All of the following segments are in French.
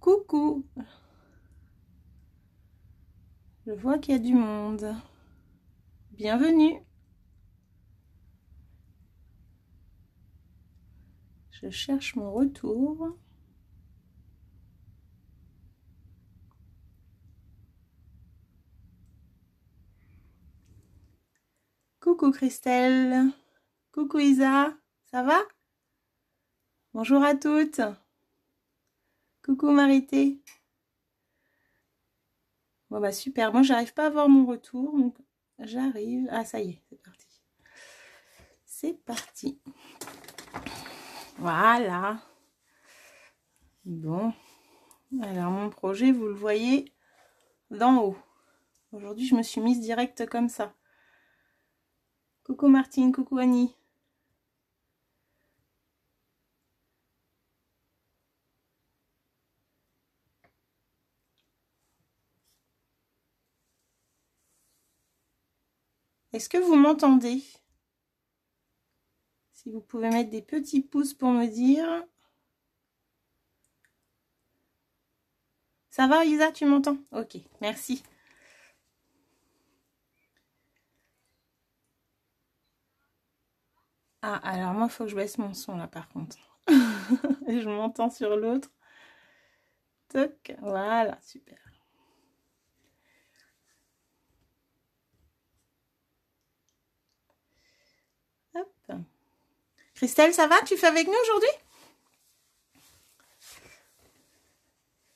Coucou. Je vois qu'il y a du monde. Bienvenue. Je cherche mon retour. Coucou Christelle. Coucou Isa. Ça va? Bonjour à toutes. Coucou Marité. Bon bah super. Moi j'arrive pas à voir mon retour. Donc j'arrive. Ah ça y est, c'est parti. C'est parti. Voilà. Bon. Alors mon projet, vous le voyez d'en haut. Aujourd'hui je me suis mise direct comme ça. Coucou Martine, coucou Annie. Est-ce que vous m'entendez? Si vous pouvez mettre des petits pouces pour me dire. Ça va Isa, tu m'entends? Ok, merci. Ah, alors moi, il faut que je baisse mon son là par contre. Et je m'entends sur l'autre. Toc, voilà, super. Hop. Christelle, ça va? Tu fais avec nous aujourd'hui?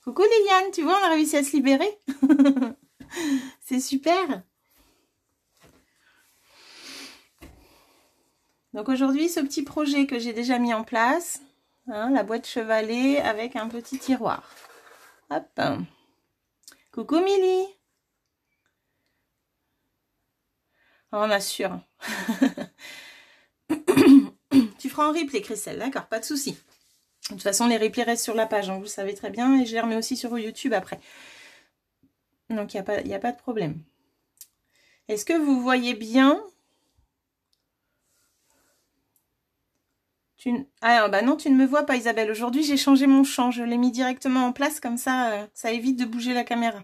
Coucou Liliane, tu vois, on a réussi à se libérer. C'est super. Donc aujourd'hui, ce petit projet que j'ai déjà mis en place, hein, la boîte chevalet avec un petit tiroir. Hop. Coucou Milly. Oh, on assure. Tu feras un replay, Christelle, d'accord, pas de souci. De toute façon, les replays restent sur la page, hein, vous le savez très bien, et je les remets aussi sur YouTube après. Donc, il n'y a pas de problème. Est-ce que vous voyez bien? Ah bah non, tu ne me vois pas, Isabelle. Aujourd'hui, j'ai changé mon champ. Je l'ai mis directement en place, comme ça, ça évite de bouger la caméra.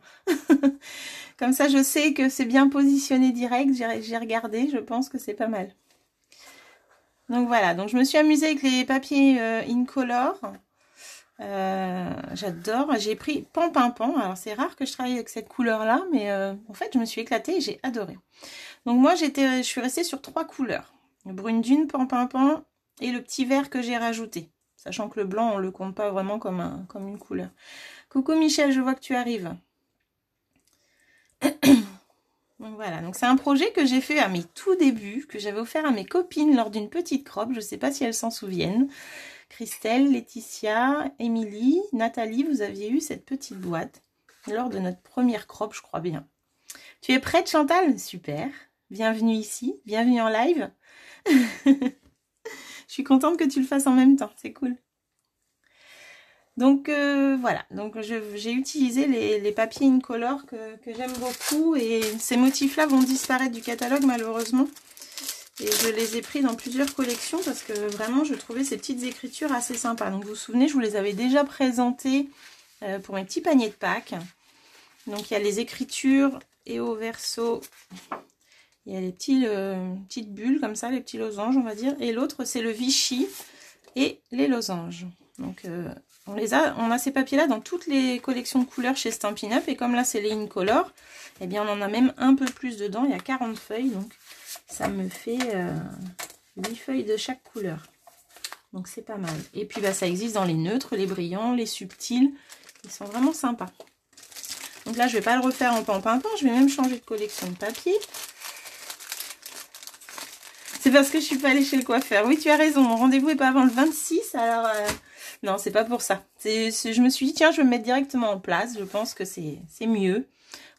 Comme ça, je sais que c'est bien positionné direct. J'ai regardé, je pense que c'est pas mal. Donc voilà, donc je me suis amusée avec les papiers Incolor. J'adore. J'ai pris Pan-Pin-Pan. Alors c'est rare que je travaille avec cette couleur-là, mais en fait, je me suis éclatée et j'ai adoré. Donc moi, je suis restée sur 3 couleurs. Le brune dune, Pan-Pin-Pan et le petit vert que j'ai rajouté. Sachant que le blanc, on le compte pas vraiment comme une couleur. Coucou Michel, je vois que tu arrives. Donc voilà, donc c'est un projet que j'ai fait à mes tout débuts, que j'avais offert à mes copines lors d'une petite crop. Je ne sais pas si elles s'en souviennent. Christelle, Laetitia, Émilie, Nathalie, vous aviez eu cette petite boîte lors de notre première crop, je crois bien. Tu es prête, Chantal? Super. Bienvenue ici, bienvenue en live. Je suis contente que tu le fasses en même temps, c'est cool. Donc voilà, donc j'ai utilisé les papiers Incolor que j'aime beaucoup et ces motifs-là vont disparaître du catalogue malheureusement. Et je les ai pris dans plusieurs collections parce que vraiment je trouvais ces petites écritures assez sympas. Donc vous vous souvenez, je vous les avais déjà présentées pour mes petits paniers de Pâques. Donc il y a les écritures et au verso, il y a les petites bulles comme ça, les petits losanges on va dire. Et l'autre c'est le Vichy et les losanges. Donc on a ces papiers là dans toutes les collections de couleurs chez Stampin' Up. Et comme là c'est les Incolor, eh bien on en a même un peu plus dedans. Il y a 40 feuilles, donc ça me fait 8 feuilles de chaque couleur. Donc c'est pas mal. Et puis bah, ça existe dans les neutres, les brillants, les subtils. Ils sont vraiment sympas. Donc là je vais pas le refaire en Pan-Pin-Pan, je vais même changer de collection de papier. C'est parce que je suis pas allée chez le coiffeur. Oui, tu as raison, mon rendez-vous est pas avant le 26, alors non, c'est pas pour ça. Je me suis dit, tiens, je vais me mettre directement en place. Je pense que c'est mieux.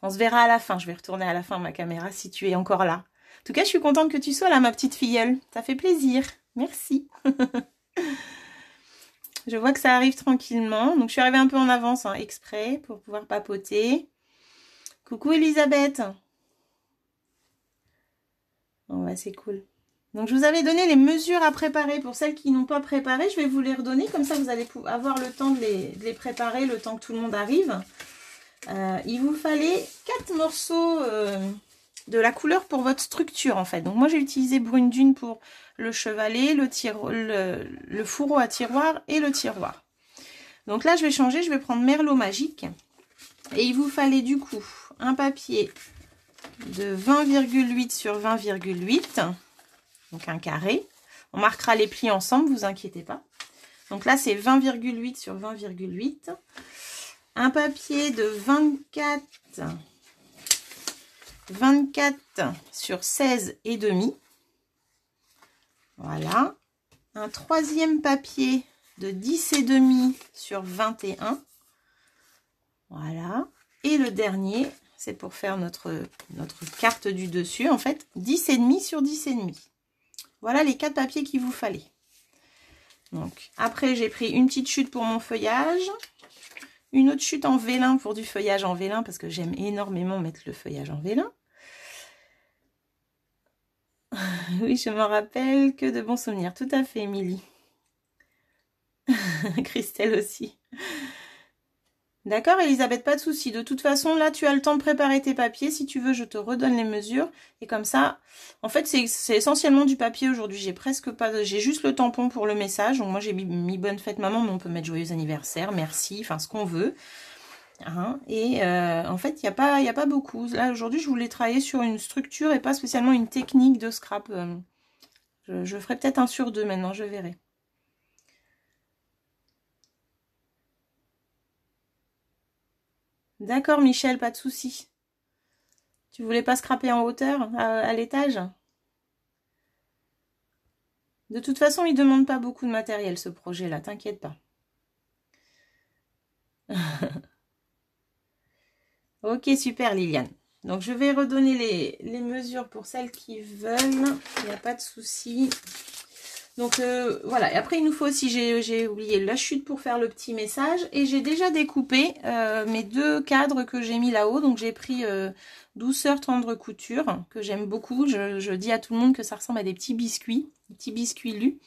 On se verra à la fin. Je vais retourner à la fin ma caméra si tu es encore là. En tout cas, je suis contente que tu sois là, ma petite filleule. Ça fait plaisir. Merci. Je vois que ça arrive tranquillement. Donc, je suis arrivée un peu en avance, hein, exprès, pour pouvoir papoter. Coucou, Elisabeth. Bon, bah, c'est cool. Donc, je vous avais donné les mesures à préparer. Pour celles qui n'ont pas préparé, je vais vous les redonner. Comme ça, vous allez avoir le temps de les préparer, le temps que tout le monde arrive. Il vous fallait 4 morceaux de la couleur pour votre structure, en fait. Donc, moi, j'ai utilisé Brune Dune pour le chevalet, le fourreau à tiroir et le tiroir. Donc là, je vais changer. Je vais prendre Merlot Magique. Et il vous fallait, du coup, un papier de 20,8 sur 20,8. Donc un carré. On marquera les plis ensemble, vous inquiétez pas. Donc là, c'est 20,8 sur 20,8. Un papier de 24 sur 16,5. Voilà. Un troisième papier de 10,5 sur 21. Voilà. Et le dernier, c'est pour faire notre carte du dessus, en fait, 10,5 sur 10,5. Voilà les 4 papiers qu'il vous fallait. Donc, après, j'ai pris une petite chute pour mon feuillage. Une autre chute en vélin pour du feuillage en vélin, parce que j'aime énormément mettre le feuillage en vélin. Oui, je me rappelle que de bons souvenirs. Tout à fait, Émilie. Christelle aussi. D'accord, Elisabeth, pas de souci. De toute façon, là, tu as le temps de préparer tes papiers. Si tu veux, je te redonne les mesures. Et comme ça, en fait, c'est essentiellement du papier aujourd'hui. J'ai juste le tampon pour le message. Donc, moi, j'ai mis bonne fête maman, mais on peut mettre joyeux anniversaire, merci, enfin, ce qu'on veut. Hein, et en fait, il n'y a pas beaucoup. Là, aujourd'hui, je voulais travailler sur une structure et pas spécialement une technique de scrap. Je ferai peut-être un sur 2 maintenant, je verrai. D'accord, Michel, pas de souci. Tu voulais pas scraper en hauteur, à l'étage? De toute façon, il demande pas beaucoup de matériel, ce projet-là, t'inquiète pas. Ok, super, Liliane. Donc, je vais redonner les mesures pour celles qui veulent. Il n'y a pas de souci. Donc, voilà. Et après, il nous faut aussi, j'ai oublié la chute pour faire le petit message. Et j'ai déjà découpé mes 2 cadres que j'ai mis là-haut. Donc, j'ai pris Douceur Tendre Couture, que j'aime beaucoup. Je dis à tout le monde que ça ressemble à des petits biscuits lus.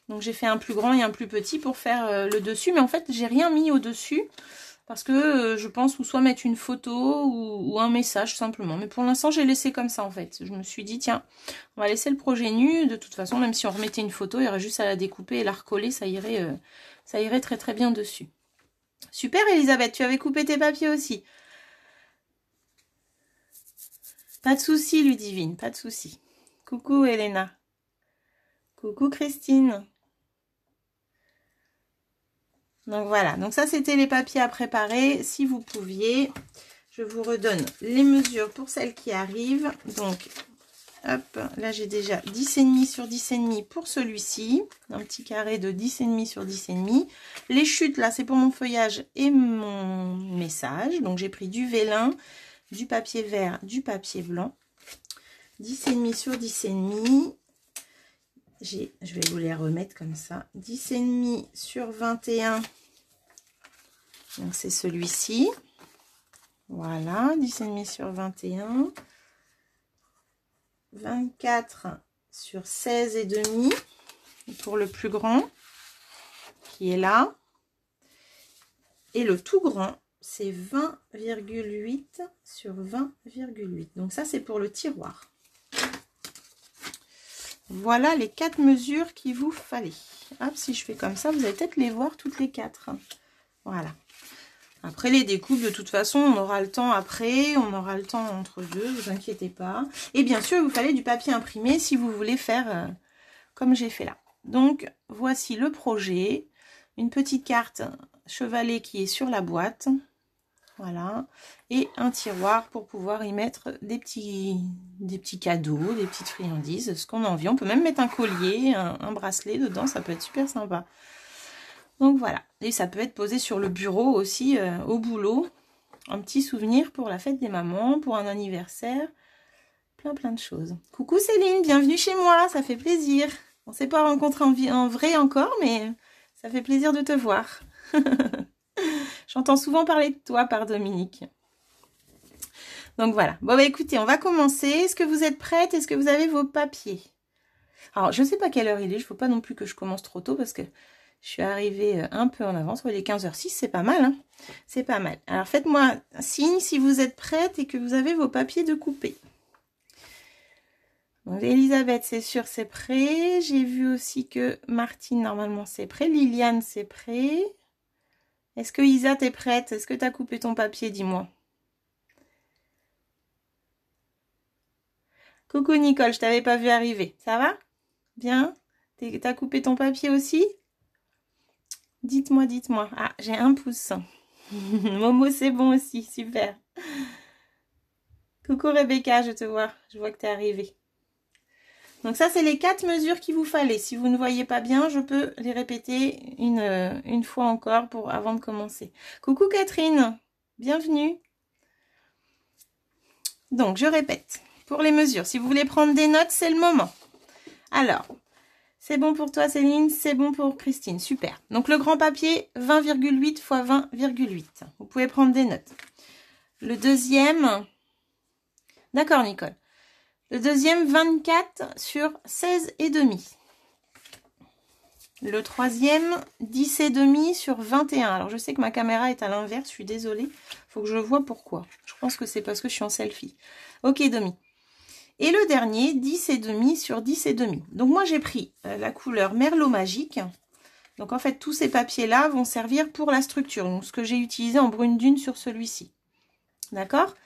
Donc, j'ai fait un plus grand et un plus petit pour faire le dessus. Mais en fait, j'ai rien mis au-dessus. Parce que je pense ou soit mettre une photo ou un message simplement. Mais pour l'instant, j'ai laissé comme ça en fait. Je me suis dit, tiens, on va laisser le projet nu. De toute façon, même si on remettait une photo, il y aurait juste à la découper et la recoller. Ça irait très très bien dessus. Super Elisabeth, tu avais coupé tes papiers aussi. Pas de souci Ludivine, pas de souci. Coucou Elena. Coucou Christine. Donc voilà, donc ça c'était les papiers à préparer. Si vous pouviez, je vous redonne les mesures pour celles qui arrivent. Donc, hop, là j'ai déjà 10,5 sur 10,5 pour celui-ci. Un petit carré de 10,5 sur 10,5. Les chutes là, c'est pour mon feuillage et mon message. Donc j'ai pris du vélin, du papier vert, du papier blanc. 10,5 sur 10,5. Je vais vous les remettre comme ça. 10,5 sur 21. Donc c'est celui-ci. Voilà, 10,5 sur 21. 24 sur 16,5 pour le plus grand qui est là. Et le tout grand, c'est 20,8 sur 20,8. Donc ça, c'est pour le tiroir. Voilà les 4 mesures qu'il vous fallait. Hop, si je fais comme ça, vous allez peut-être les voir toutes les 4. Voilà. Après les découpes, de toute façon, on aura le temps après, on aura le temps entre deux, ne vous inquiétez pas. Et bien sûr, il vous fallait du papier imprimé si vous voulez faire comme j'ai fait là. Donc, voici le projet. Une petite carte chevalet qui est sur la boîte. Voilà. Et un tiroir pour pouvoir y mettre des petits cadeaux, des petites friandises, ce qu'on a envie. On peut même mettre un collier, un bracelet dedans, ça peut être super sympa. Donc voilà, et ça peut être posé sur le bureau aussi, au boulot. Un petit souvenir pour la fête des mamans, pour un anniversaire. Plein de choses. Coucou Céline, bienvenue chez moi, ça fait plaisir. On ne s'est pas rencontrés en vrai encore, mais ça fait plaisir de te voir. J'entends souvent parler de toi par Dominique. Donc voilà. Bon bah écoutez, on va commencer. Est-ce que vous êtes prête? Est-ce que vous avez vos papiers? Alors, je ne sais pas quelle heure il est. Il ne faut pas non plus que je commence trop tôt parce que je suis arrivée un peu en avance. Il est 15h06, c'est pas mal. Hein, c'est pas mal. Alors, faites-moi signe si vous êtes prête et que vous avez vos papiers de couper. Donc, Elisabeth, c'est sûr, c'est prêt. J'ai vu aussi que Martine, normalement, c'est prêt. Liliane, c'est prêt. Est-ce que Isa, t'es prête? Est-ce que tu as coupé ton papier? Dis-moi. Coucou Nicole, je t'avais pas vu arriver. Ça va? Bien? T'as coupé ton papier aussi? Dites-moi, dites-moi. Ah, j'ai un pouce. Momo, c'est bon aussi. Super. Coucou Rebecca, je te vois. Je vois que t'es arrivée. Donc ça, c'est les 4 mesures qu'il vous fallait. Si vous ne voyez pas bien, je peux les répéter une fois encore avant de commencer. Coucou Catherine, bienvenue. Donc, je répète. Pour les mesures, si vous voulez prendre des notes, c'est le moment. Alors, c'est bon pour toi Céline, c'est bon pour Christine, super. Donc le grand papier, 20,8 x 20,8. Vous pouvez prendre des notes. Le deuxième, d'accord Nicole. Le deuxième, 24 sur 16,5. Le troisième, 10,5 sur 21. Alors je sais que ma caméra est à l'inverse, je suis désolée. Il faut que je vois pourquoi. Je pense que c'est parce que je suis en selfie. Ok demi. Et le dernier, 10,5 sur 10,5. Donc moi j'ai pris la couleur Merlot Magique. Donc en fait tous ces papiers-là vont servir pour la structure. Donc ce que j'ai utilisé en brune dune sur celui-ci. D'accord?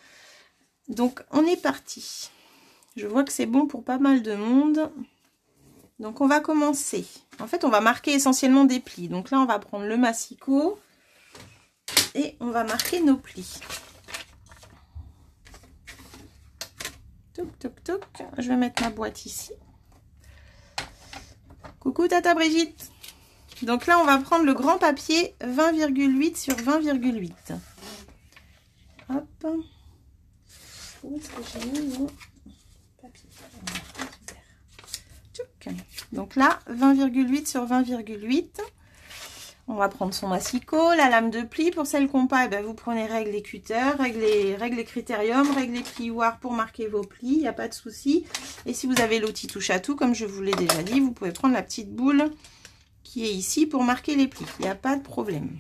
Donc on est parti. Je vois que c'est bon pour pas mal de monde. Donc on va commencer. En fait on va marquer essentiellement des plis. Donc là on va prendre le massicot. Et on va marquer nos plis. Toc, toc, toc. Je vais mettre ma boîte ici. Coucou Tata Brigitte. Donc là, on va prendre le grand papier 20,8 sur 20,8. Hop. Où est-ce que j'ai mis mon papier? Donc là, 20,8 sur 20,8. On va prendre son massicot, la lame de pli. Pour celles qu'on pas, vous prenez règle et cutter, règle et critérium, règle et plioir pour marquer vos plis, il n'y a pas de souci. Et si vous avez l'outil touche à tout, comme je vous l'ai déjà dit, vous pouvez prendre la petite boule qui est ici pour marquer les plis. Il n'y a pas de problème.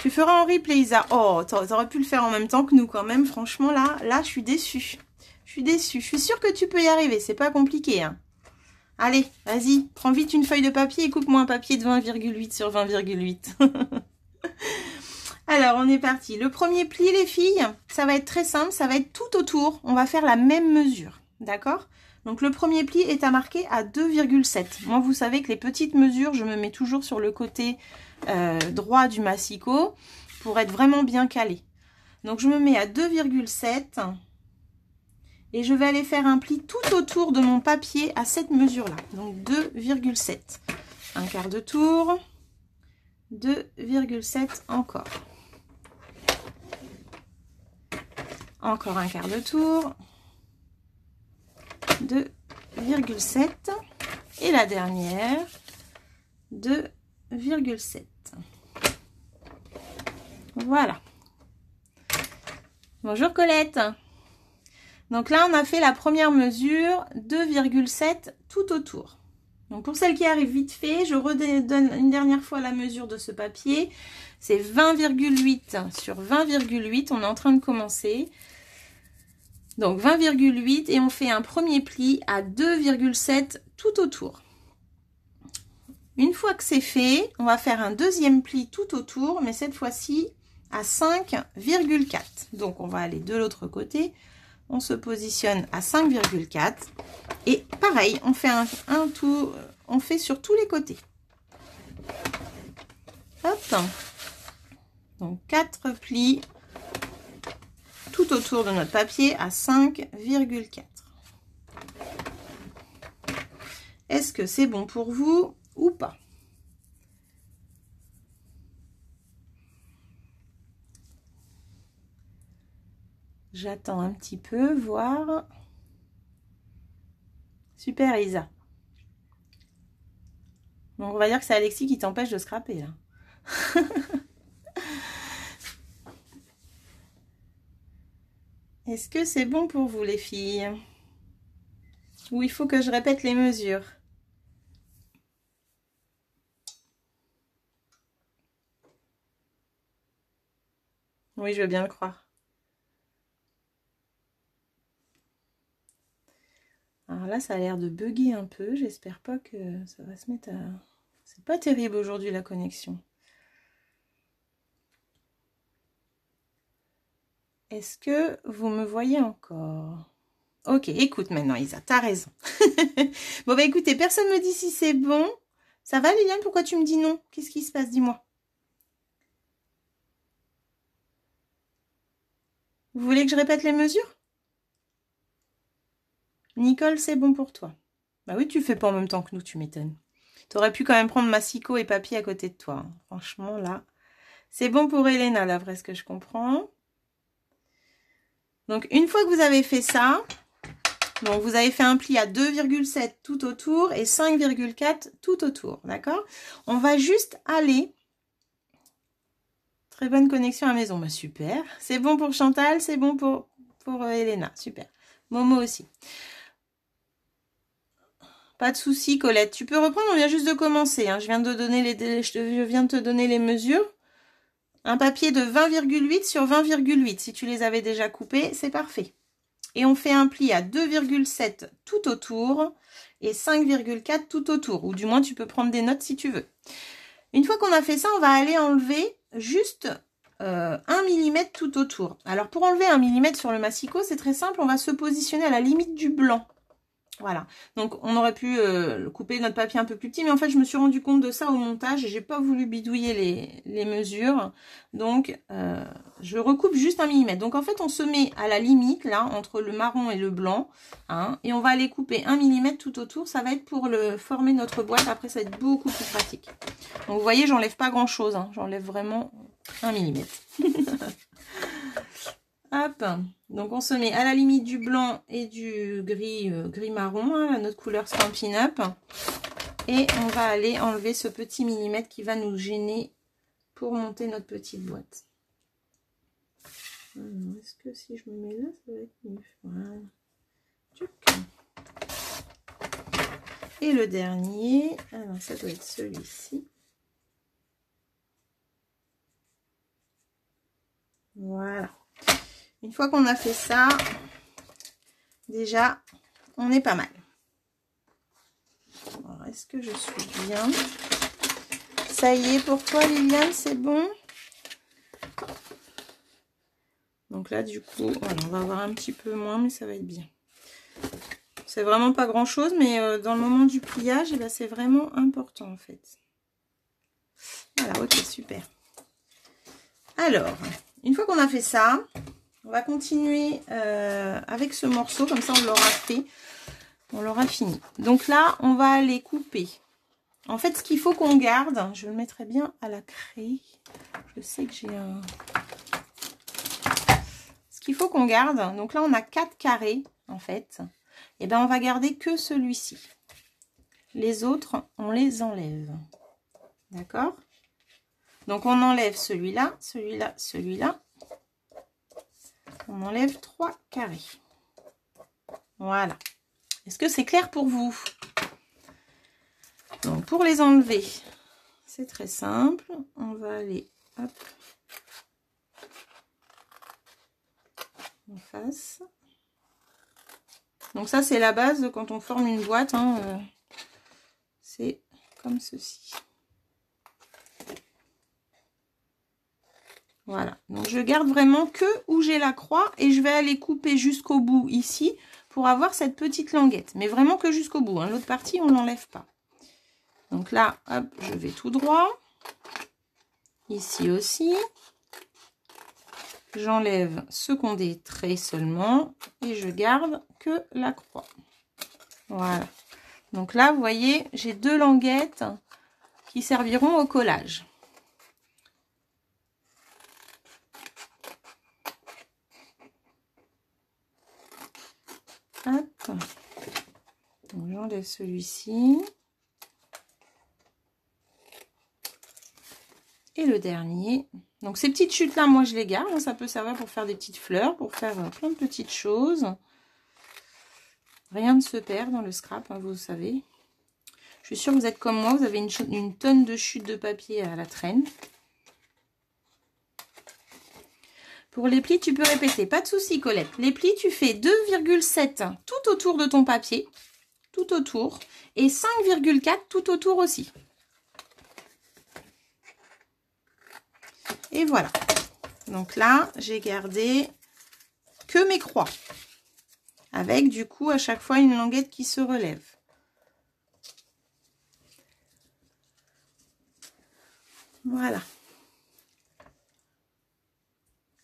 Tu feras en replay, Isa. Oh, t'aurais pu le faire en même temps que nous quand même. Franchement, là, je suis déçue. Je suis déçue. Je suis sûre que tu peux y arriver. C'est pas compliqué, hein. Allez, vas-y, prends vite une feuille de papier et coupe-moi un papier de 20,8 sur 20,8. Alors, on est parti. Le premier pli, les filles, ça va être très simple. Ça va être tout autour. On va faire la même mesure. D'accord? Donc, le premier pli est à marquer à 2,7. Moi, vous savez que les petites mesures, je me mets toujours sur le côté droit du massicot pour être vraiment bien calé. Donc, je me mets à 2,7. Et je vais aller faire un pli tout autour de mon papier à cette mesure-là. Donc 2,7. Un quart de tour. 2,7 encore. Encore un quart de tour. 2,7. Et la dernière. 2,7. Voilà. Bonjour Colette. Donc là, on a fait la première mesure, 2,7 tout autour. Donc pour celles qui arrivent vite fait, je redonne une dernière fois la mesure de ce papier. C'est 20,8 sur 20,8. On est en train de commencer. Donc 20,8 et on fait un premier pli à 2,7 tout autour. Une fois que c'est fait, on va faire un deuxième pli tout autour, mais cette fois-ci à 5,4. Donc on va aller de l'autre côté. On se positionne à 5,4 et pareil, on fait un tour, on fait sur tous les côtés. Hop. Donc 4 plis tout autour de notre papier à 5,4. Est-ce que c'est bon pour vous ou pas? J'attends un petit peu, voir. Super, Isa. Donc, on va dire que c'est Alexis qui t'empêche de scraper, là. Est-ce que c'est bon pour vous, les filles? Ou il faut que je répète les mesures? Oui, je veux bien le croire. Alors là, ça a l'air de bugger un peu. J'espère pas que ça va se mettre à... C'est pas terrible aujourd'hui la connexion. Est-ce que vous me voyez encore? Ok, écoute maintenant Isa, t'as raison. Bon bah écoutez, personne me dit si c'est bon. Ça va Liliane, pourquoi tu me dis non? Qu'est-ce qui se passe? Dis-moi. Vous voulez que je répète les mesures? Nicole, c'est bon pour toi. Bah oui, tu fais pas en même temps que nous, tu m'étonnes. T'aurais pu quand même prendre massicot et papier à côté de toi. Hein. Franchement, là. C'est bon pour Elena, d'après ce que je comprends. Donc, une fois que vous avez fait ça, donc vous avez fait un pli à 2,7 tout autour et 5,4 tout autour, d'accord? On va juste aller... Très bonne connexion à la maison, bah super. C'est bon pour Chantal, c'est bon pour Elena, super. Momo aussi. Pas de souci, Colette. Tu peux reprendre, on vient juste de commencer. Hein. Je viens de te donner les mesures. Un papier de 20,8 sur 20,8. Si tu les avais déjà coupés, c'est parfait. Et on fait un pli à 2,7 tout autour et 5,4 tout autour. Ou du moins, tu peux prendre des notes si tu veux. Une fois qu'on a fait ça, on va aller enlever juste 1 mm tout autour. Alors, pour enlever 1 mm sur le massicot, c'est très simple. On va se positionner à la limite du blanc. Voilà, donc on aurait pu couper notre papier un peu plus petit, mais en fait je me suis rendu compte de ça au montage et j'ai pas voulu bidouiller les mesures, donc je recoupe juste 1 mm. Donc en fait on se met à la limite là entre le marron et le blanc, hein, et on va aller couper 1 mm tout autour. Ça va être pour former notre boîte, après ça va être beaucoup plus pratique. Donc vous voyez, j'enlève pas grand chose, hein, j'enlève vraiment 1 mm. Hop, donc on se met à la limite du blanc et du gris, gris marron, hein, notre couleur Stampin' Up. Et on va aller enlever ce petit millimètre qui va nous gêner pour monter notre petite boîte. Est-ce que si je me mets là, ça va être mieux? Voilà. Et le dernier, alors ça doit être celui-ci. Voilà. Une fois qu'on a fait ça, déjà, on est pas mal. Est-ce que je suis bien? Ça y est pour toi, Liliane, c'est bon? Donc là, du coup, voilà, on va avoir un petit peu moins, mais ça va être bien. C'est vraiment pas grand-chose, mais dans le moment du pliage, eh ben, c'est vraiment important, en fait. Voilà, ok, super. Alors, une fois qu'on a fait ça, on va continuer avec ce morceau, comme ça on l'aura fait, on l'aura fini. Donc là, on va aller couper. En fait, ce qu'il faut qu'on garde, je le mettrai bien à la craie. Je sais que j'ai un... Ce qu'il faut qu'on garde, donc là on a 4 carrés, en fait. Et ben on va garder que celui-ci. Les autres, on les enlève. D'accord? Donc on enlève celui-là, celui-là, celui-là. On enlève 3 carrés. Voilà. Est-ce que c'est clair pour vous? Donc pour les enlever, c'est très simple. On va aller hop, en face. Donc ça c'est la base de quand on forme une boîte. Hein, c'est comme ceci. Voilà. Donc je garde vraiment que où j'ai la croix et je vais aller couper jusqu'au bout ici pour avoir cette petite languette. Mais vraiment que jusqu'au bout. Hein. L'autre partie, on ne l'enlève pas. Donc là, hop, je vais tout droit. Ici aussi. J'enlève ce qu'on détrait seulement et je garde que la croix. Voilà. Donc là, vous voyez, j'ai 2 languettes qui serviront au collage. Hop. Donc j'enlève celui-ci. Et le dernier. Donc ces petites chutes là, moi je les garde. Ça peut servir pour faire des petites fleurs, pour faire plein de petites choses. Rien ne se perd dans le scrap, hein, vous savez. Je suis sûre que vous êtes comme moi, vous avez une tonne de chutes de papier à la traîne. Pour les plis, tu peux répéter, pas de souci Colette. Les plis, tu fais 2,7 tout autour de ton papier, tout autour, et 5,4 tout autour aussi. Et voilà. Donc là, j'ai gardé que mes croix, avec du coup à chaque fois une languette qui se relève. Voilà.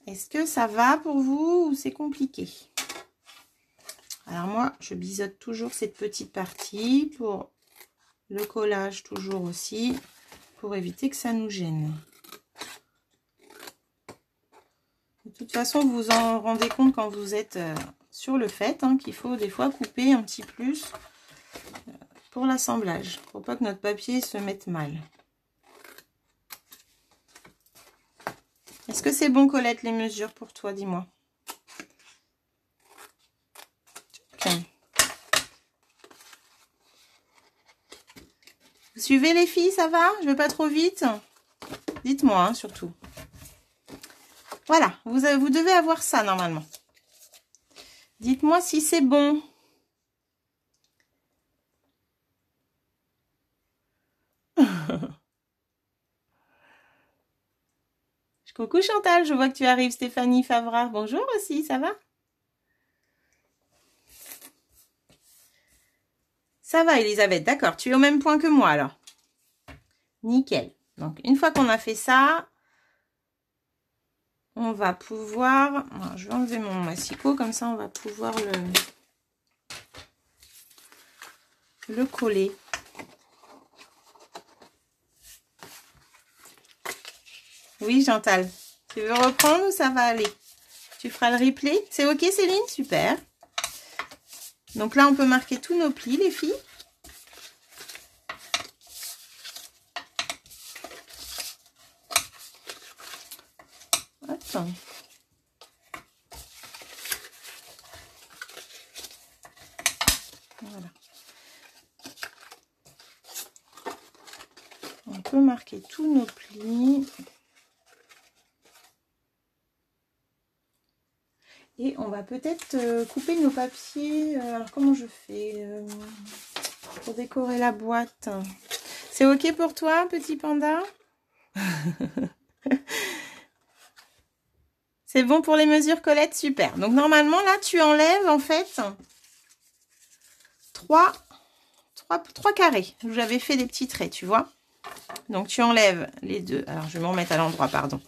Est-ce que ça va pour vous ou c'est compliqué? Alors moi, je biseaute toujours cette petite partie pour le collage toujours aussi, pour éviter que ça nous gêne. De toute façon, vous vous en rendez compte quand vous êtes sur le fait, hein, qu'il faut des fois couper un petit plus pour l'assemblage, pour pas que notre papier se mette mal. Est-ce que c'est bon, Colette, les mesures pour toi? Dis-moi. Okay. Vous suivez les filles, ça va? Je vais pas trop vite? Dites-moi, hein, surtout. Voilà, vous devez avoir ça normalement. Dites-moi si c'est bon. Coucou Chantal, je vois que tu arrives. Stéphanie Favra, bonjour aussi, ça va? Ça va Elisabeth, d'accord, tu es au même point que moi alors. Nickel. Donc une fois qu'on a fait ça, on va pouvoir... Alors, je vais enlever mon massicot, comme ça on va pouvoir le coller. Oui Chantal, tu veux reprendre ou ça va aller? Tu feras le replay? C'est ok Céline? Super. Donc là on peut marquer tous nos plis les filles. Hop. Voilà. On peut marquer tous nos plis. Et on va peut-être couper nos papiers. Alors comment je fais pour décorer la boîte? C'est ok pour toi, petit panda? C'est bon pour les mesures, Colette? Super. Donc normalement là tu enlèves en fait 3 carrés. J'avais fait des petits traits, tu vois. Donc tu enlèves les deux. Alors je vais me remettre à l'endroit, pardon.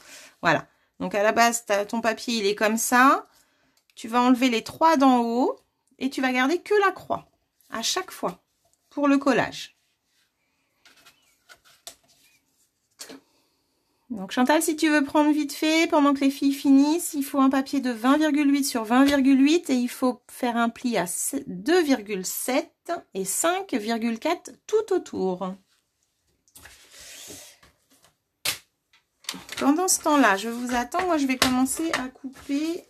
Voilà. Donc à la base, ton papier il est comme ça. Tu vas enlever les 3 d'en haut et tu vas garder que la croix à chaque fois pour le collage. Donc Chantal, si tu veux prendre vite fait, pendant que les filles finissent, il faut un papier de 20,8 sur 20,8 et il faut faire un pli à 2,7 et 5,4 tout autour. Pendant ce temps-là, je vous attends. Moi, je vais commencer à couper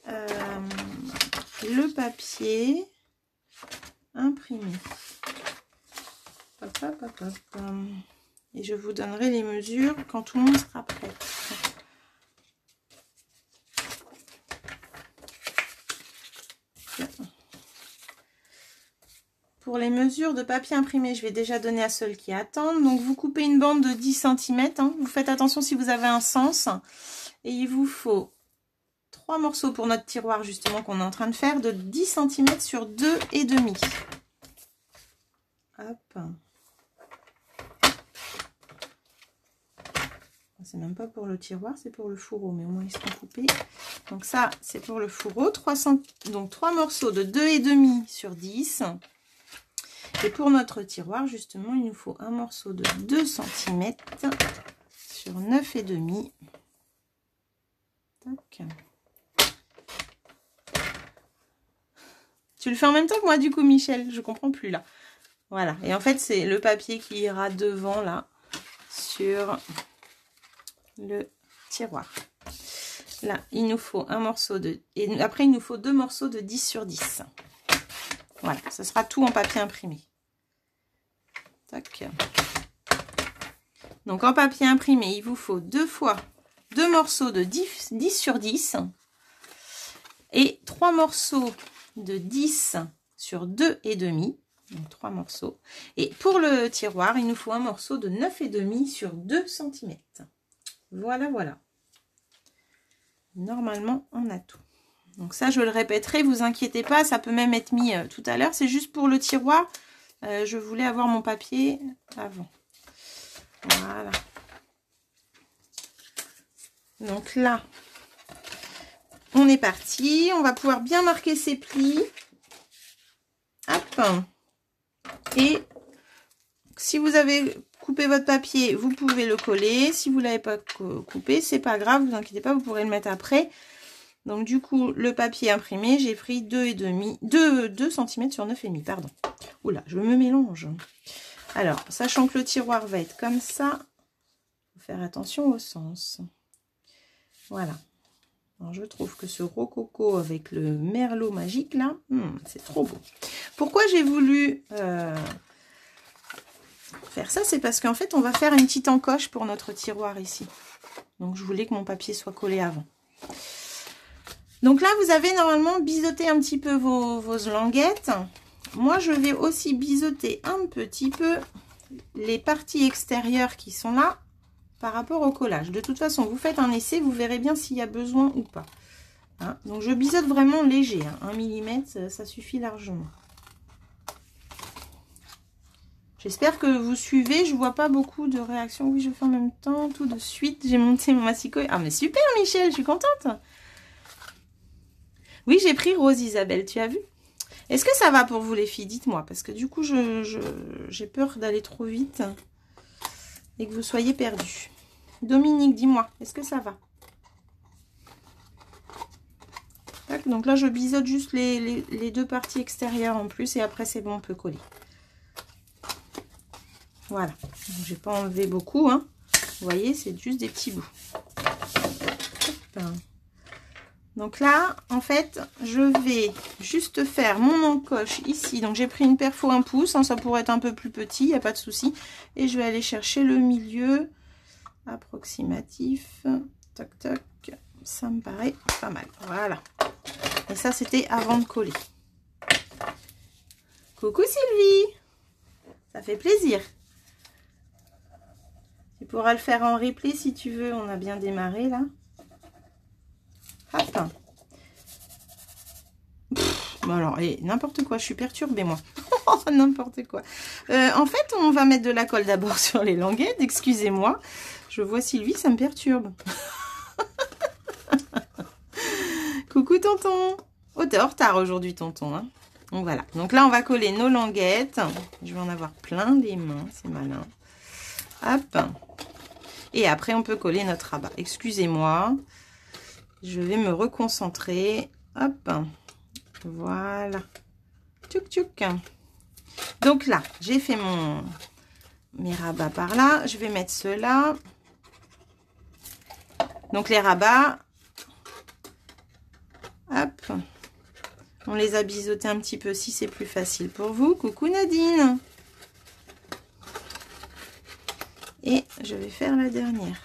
le papier imprimé. Hop, hop, hop, hop. Et je vous donnerai les mesures quand tout le monde sera prêt. Pour les mesures de papier imprimé, je vais déjà donner à ceux qui attendent. Donc, vous coupez une bande de 10 cm. Hein. Vous faites attention si vous avez un sens. Et il vous faut 3 morceaux pour notre tiroir, justement, qu'on est en train de faire, de 10 cm sur 2,5. Hop. C'est même pas pour le tiroir, c'est pour le fourreau. Mais au moins, ils seront coupés. Donc, ça, c'est pour le fourreau. Donc, 3 morceaux de 2,5 sur 10. Et pour notre tiroir, justement, il nous faut un morceau de 2 cm sur 9,5. Tac. Tu le fais en même temps que moi, du coup, Michel? Je comprends plus, là. Voilà. Et en fait, c'est le papier qui ira devant, là, sur le tiroir. Là, il nous faut un morceau de... Et après, il nous faut 2 morceaux de 10 sur 10. Voilà, ça sera tout en papier imprimé. Tac. Donc en papier imprimé, il vous faut 2 morceaux de 10 sur 10 et 3 morceaux de 10 sur 2,5. Donc 3 morceaux. Et pour le tiroir, il nous faut un morceau de 9,5 sur 2 cm. Voilà, voilà. Normalement, on a tout. Donc ça, je le répéterai, vous inquiétez pas, ça peut même être mis tout à l'heure. C'est juste pour le tiroir. Je voulais avoir mon papier avant. Voilà. Donc là, on est parti. On va pouvoir bien marquer ses plis. Hop. Et si vous avez coupé votre papier, vous pouvez le coller. Si vous ne l'avez pas coupé, c'est pas grave, vous inquiétez pas, vous pourrez le mettre après. Donc du coup, le papier imprimé, j'ai pris 2 cm sur 9,5, pardon. Oula, je me mélange. Alors, sachant que le tiroir va être comme ça, il faut faire attention au sens. Voilà. Alors, je trouve que ce rococo avec le merlot magique là, c'est trop beau. Pourquoi j'ai voulu faire ça? C'est parce qu'en fait, on va faire une petite encoche pour notre tiroir ici. Donc, je voulais que mon papier soit collé avant. Donc là, vous avez normalement biseauté un petit peu vos languettes. Moi, je vais aussi biseauter un petit peu les parties extérieures qui sont là par rapport au collage. De toute façon, vous faites un essai, vous verrez bien s'il y a besoin ou pas. Hein, donc, je biseaute vraiment léger. Hein, 1 mm, ça suffit largement. J'espère que vous suivez. Je vois pas beaucoup de réactions. Oui, je fais en même temps. Tout de suite, j'ai monté mon massicot. Ah, mais super, Michel, je suis contente. Oui, j'ai pris rose, Isabelle, tu as vu? Est-ce que ça va pour vous les filles? Dites-moi, parce que du coup, j'ai peur d'aller trop vite et que vous soyez perdus. Dominique, dis-moi, est-ce que ça va? Tac, donc là, je biseaute juste les 2 parties extérieures en plus et après, c'est bon, on peut coller. Voilà, je n'ai pas enlevé beaucoup, hein. Vous voyez, c'est juste des petits bouts. Hop. Donc là, en fait, je vais juste faire mon encoche ici. Donc j'ai pris une perfo 1 pouce, hein, ça pourrait être un peu plus petit, il n'y a pas de souci. Et je vais aller chercher le milieu approximatif. Tac, tac, ça me paraît pas mal. Voilà. Et ça, c'était avant de coller. Coucou Sylvie, ça fait plaisir. Tu pourras le faire en replay si tu veux, on a bien démarré là. Hop. Bon alors, n'importe quoi, je suis perturbée moi. N'importe quoi. En fait, on va mettre de la colle d'abord sur les languettes, excusez-moi. Je vois Sylvie, ça me perturbe. Coucou tonton. Oh, t'es en retard aujourd'hui tonton. Hein. Donc voilà, donc là on va coller nos languettes. Je vais en avoir plein les mains, c'est malin. Hop. Et après on peut coller notre rabat. Excusez-moi. Je vais me reconcentrer. Hop. Voilà. Tchouk tchouk. Donc là, j'ai fait mes rabats par là. Je vais mettre ceux-là. Donc les rabats. Hop. On les a biseautés un petit peu si c'est plus facile pour vous. Coucou Nadine. Et je vais faire la dernière.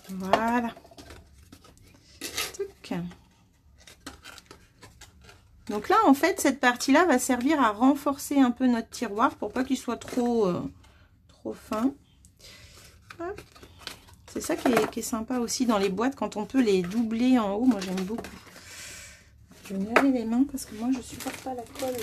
Voilà. Donc là, en fait, cette partie-là va servir à renforcer un peu notre tiroir pour pas qu'il soit trop fin. C'est ça qui est sympa aussi dans les boîtes, quand on peut les doubler en haut. Moi, j'aime beaucoup. Je vais me laver les mains parce que moi, je supporte pas la colle.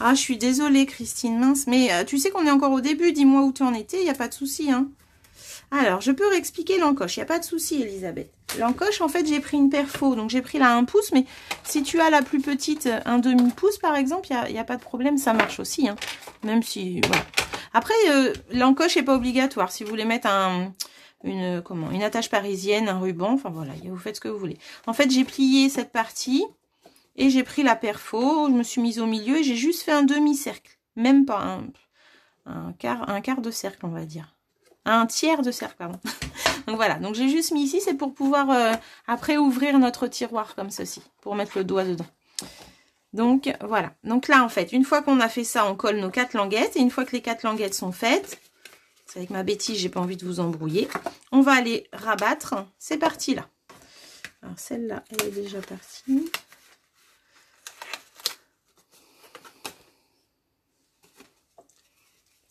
Ah, je suis désolée, Christine, mince. Mais tu sais qu'on est encore au début. Dis-moi où tu en étais, il n'y a pas de souci, hein. Alors, je peux réexpliquer l'encoche, il n'y a pas de souci, Elisabeth. L'encoche, en fait, j'ai pris une perfo, donc j'ai pris la 1 pouce, mais si tu as la plus petite, un demi-pouce, par exemple, il n'y a pas de problème, ça marche aussi, hein. Même si, voilà. Après, l'encoche n'est pas obligatoire. Si vous voulez mettre une attache parisienne, un ruban, enfin voilà, vous faites ce que vous voulez. En fait, j'ai plié cette partie et j'ai pris la perfo, je me suis mise au milieu et j'ai juste fait un demi-cercle. Même pas un quart de cercle, on va dire. Un tiers de cercle, pardon. Donc voilà, donc j'ai juste mis ici, c'est pour pouvoir après ouvrir notre tiroir comme ceci, pour mettre le doigt dedans. Donc voilà, donc là en fait, une fois qu'on a fait ça, on colle nos 4 languettes. Et une fois que les 4 languettes sont faites, c'est avec ma bêtise, j'ai pas envie de vous embrouiller, on va aller rabattre. C'est parti là. Alors celle-là, elle est déjà partie.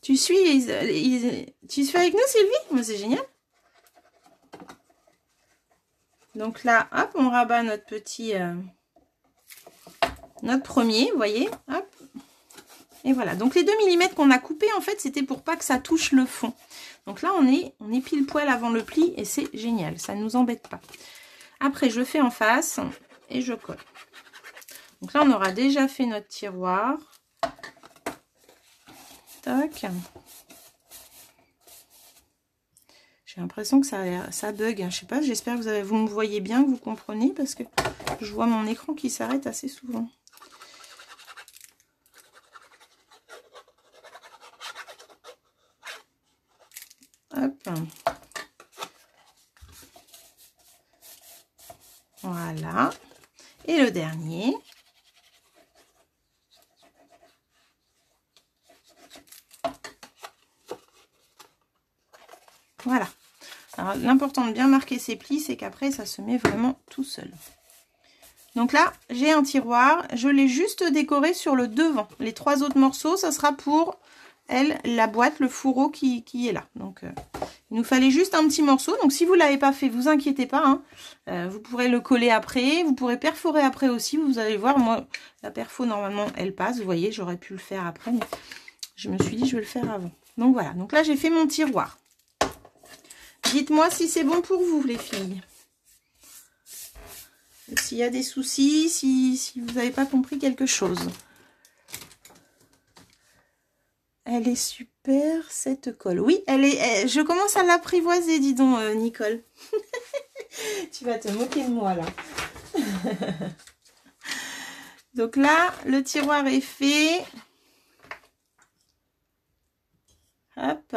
Tu suis avec nous, Sylvie? Mais c'est génial. Donc là, hop, on rabat notre petit, notre premier, vous voyez, hop. Et voilà. Donc les 2 mm qu'on a coupés, en fait, c'était pour pas que ça touche le fond. Donc là, on est pile poil avant le pli et c'est génial. Ça ne nous embête pas. Après, je fais en face et je colle. Donc là, on aura déjà fait notre tiroir. Toc. J'ai l'impression que ça bug. Je sais pas, j'espère que vous me voyez bien, que vous comprenez, parce que je vois mon écran qui s'arrête assez souvent. Hop. Voilà. Et le dernier. Voilà. Alors, l'important de bien marquer ces plis, c'est qu'après, ça se met vraiment tout seul. Donc là, j'ai un tiroir. Je l'ai juste décoré sur le devant. Les 3 autres morceaux, ça sera pour, elle, la boîte, le fourreau qui est là. Donc, il nous fallait juste un petit morceau. Donc, si vous ne l'avez pas fait, vous inquiétez pas. Hein. Vous pourrez le coller après. Vous pourrez perforer après aussi. Vous allez voir, moi, la perfo, normalement, elle passe. Vous voyez, j'aurais pu le faire après. Mais je me suis dit, je vais le faire avant. Donc, voilà. Donc là, j'ai fait mon tiroir. Dites-moi si c'est bon pour vous, les filles. S'il y a des soucis, si vous n'avez pas compris quelque chose. Elle est super, cette colle. Oui, je commence à l'apprivoiser, dis donc, Nicole. Tu vas te moquer de moi, là. Donc là, le tiroir est fait. Hop.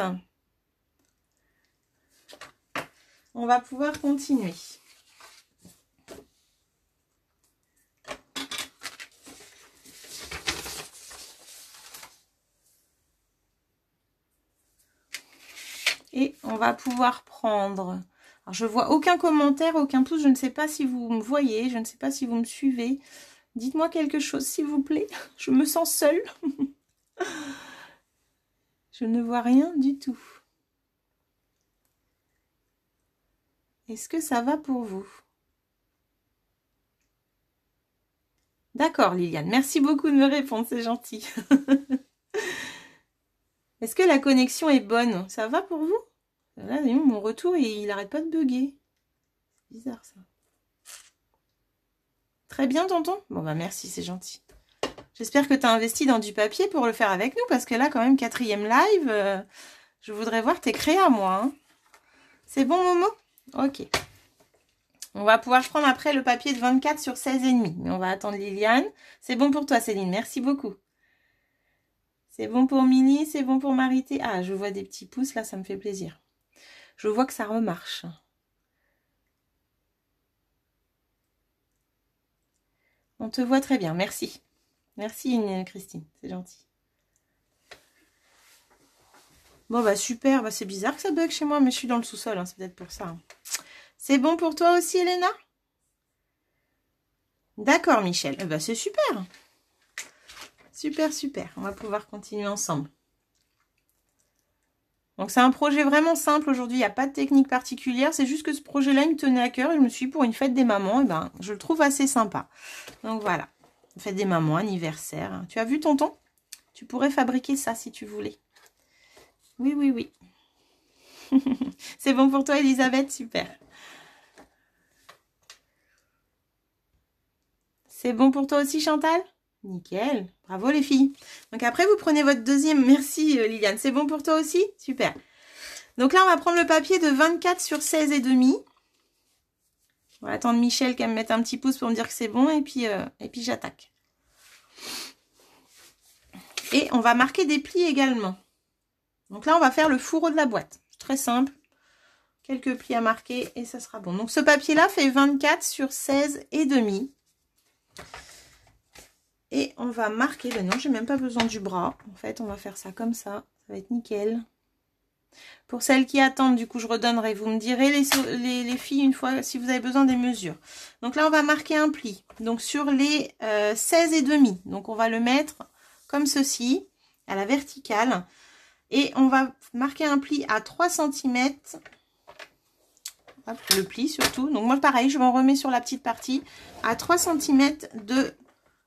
On va pouvoir continuer. Et on va pouvoir prendre... Alors, je vois aucun commentaire, aucun pouce. Je ne sais pas si vous me voyez. Je ne sais pas si vous me suivez. Dites-moi quelque chose, s'il vous plaît. Je me sens seule. Je ne vois rien du tout. Est-ce que ça va pour vous? D'accord, Liliane. Merci beaucoup de me répondre. C'est gentil. Est-ce que la connexion est bonne? Ça va pour vous? Là, mon retour, il n'arrête pas de bugger. C'est bizarre, ça. Très bien, tonton. Bon, bah merci, c'est gentil. J'espère que tu as investi dans du papier pour le faire avec nous, parce que là, quand même, 4e live, je voudrais voir tes créas, moi. Hein. C'est bon, Momo? Ok. On va pouvoir prendre après le papier de 24 sur 16,5. Mais on va attendre Liliane. C'est bon pour toi, Céline. Merci beaucoup. C'est bon pour Mini, c'est bon pour Marité. Ah, je vois des petits pouces, là, ça me fait plaisir. Je vois que ça remarche. On te voit très bien, merci. Merci Christine, c'est gentil. Bon bah super, bah, c'est bizarre que ça bug chez moi, mais je suis dans le sous-sol, hein, c'est peut-être pour ça. Hein. C'est bon pour toi aussi, Elena? D'accord, Michel. Eh ben, c'est super. Super, super. On va pouvoir continuer ensemble. Donc, c'est un projet vraiment simple aujourd'hui. Il n'y a pas de technique particulière. C'est juste que ce projet-là, il me tenait à cœur. Et je me suis dit, pour une fête des mamans, eh ben, je le trouve assez sympa. Donc, voilà. Fête des mamans, anniversaire. Tu as vu, tonton? Tu pourrais fabriquer ça si tu voulais. Oui, oui, oui. C'est bon pour toi, Elisabeth? Super. C'est bon pour toi aussi, Chantal? Nickel. Bravo, les filles. Donc, après, vous prenez votre deuxième. Merci, Liliane. C'est bon pour toi aussi? Super. Donc là, on va prendre le papier de 24 sur 16,5. On va attendre Michel qu'elle me mette un petit pouce pour me dire que c'est bon. Et puis j'attaque. Et on va marquer des plis également. Donc là, on va faire le fourreau de la boîte. Très simple. quelques plis à marquer et ça sera bon. Donc ce papier-là fait 24 sur 16 et demi. Et on va marquer, ben non, j'ai même pas besoin du bras. En fait, on va faire ça comme ça va être nickel. Pour celles qui attendent, du coup, je redonnerai. Vous me direz, les filles, une fois, si vous avez besoin des mesures. Donc là, on va marquer un pli. Donc sur les 16 et demi. Donc on va le mettre comme ceci, à la verticale. Et on va marquer un pli à 3 cm. Hop, le pli surtout. Donc moi, pareil, je m'en remets sur la petite partie. À 3 cm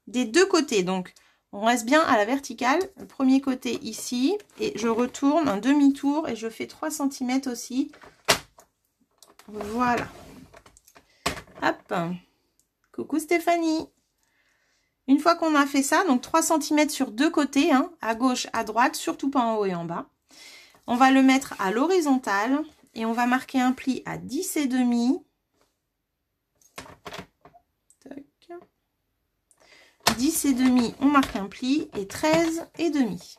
des deux côtés. Donc, on reste bien à la verticale, le premier côté ici, et je retourne un demi-tour et je fais 3 cm aussi. Voilà. Hop. Coucou Stéphanie. Une fois qu'on a fait ça, donc 3 cm sur deux côtés, hein, à gauche, à droite, surtout pas en haut et en bas. On va le mettre à l'horizontale et on va marquer un pli à 10 et demi. 10 et demi, on marque un pli et 13 et demi.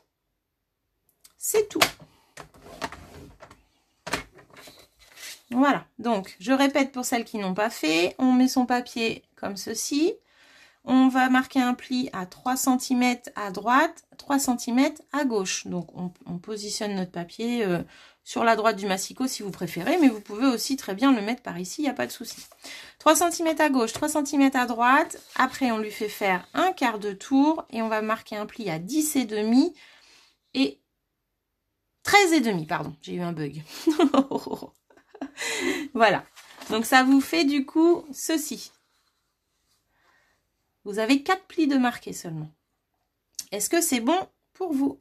C'est tout. Voilà, donc je répète pour celles qui n'ont pas fait, on met son papier comme ceci. On va marquer un pli à 3 cm à droite, 3 cm à gauche. Donc on positionne notre papier sur la droite du massicot si vous préférez, mais vous pouvez aussi très bien le mettre par ici, il n'y a pas de souci. 3 cm à gauche, 3 cm à droite. Après, on lui fait faire un quart de tour et on va marquer un pli à 10 et demi et 13 et demi, pardon, j'ai eu un bug. Voilà, donc ça vous fait du coup ceci. Vous avez 4 plis de marqués seulement. Est-ce que c'est bon pour vous?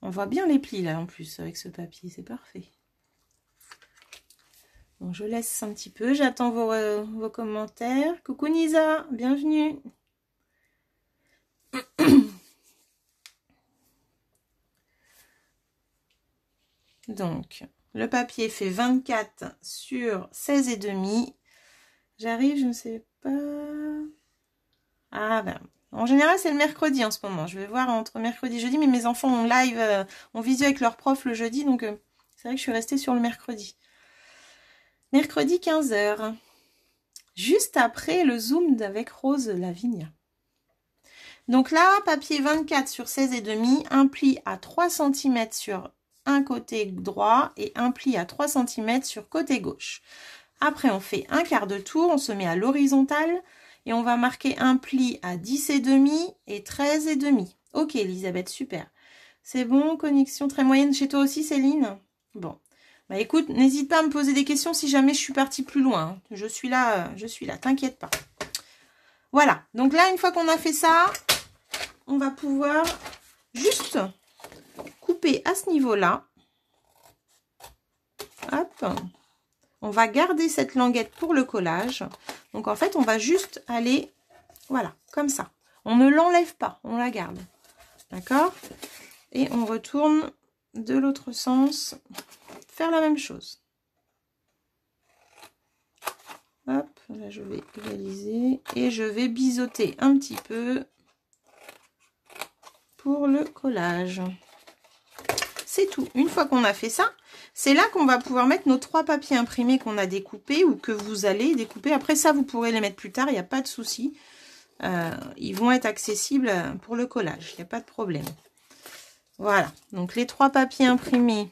On voit bien les plis là en plus avec ce papier, c'est parfait. Bon, je laisse un petit peu, j'attends vos commentaires. Coucou Nisa, bienvenue. Donc, le papier fait 24 sur 16 et demi. J'arrive, je ne sais pas. Ah ben, en général, c'est le mercredi en ce moment. Je vais voir entre mercredi et jeudi, mais mes enfants ont live, ont visio avec leur prof le jeudi, donc c'est vrai que je suis restée sur le mercredi. Mercredi 15 h, juste après le Zoom avec Rose Lavigne. Donc là, papier 24 sur 16 et demi, un pli à 3 cm sur un côté droit et un pli à 3 cm sur côté gauche. Après, on fait un quart de tour, on se met à l'horizontale et on va marquer un pli à 10 et demi et 13 et demi. Ok, Elisabeth, super. C'est bon, connexion très moyenne chez toi aussi, Céline? Bon. Bah écoute, n'hésite pas à me poser des questions si jamais je suis partie plus loin. Hein. Je suis là, t'inquiète pas. Voilà, donc là, une fois qu'on a fait ça, on va pouvoir juste couper à ce niveau-là. Hop. On va garder cette languette pour le collage. Donc en fait, on va juste aller, voilà, comme ça. On ne l'enlève pas, on la garde. D'accord? Et on retourne de l'autre sens, faire la même chose. Hop, là je vais égaliser et je vais biseauter un petit peu pour le collage. C'est tout. Une fois qu'on a fait ça, c'est là qu'on va pouvoir mettre nos 3 papiers imprimés qu'on a découpés ou que vous allez découper. Après ça, vous pourrez les mettre plus tard, il n'y a pas de souci. Ils vont être accessibles pour le collage, il n'y a pas de problème. Voilà, donc les 3 papiers imprimés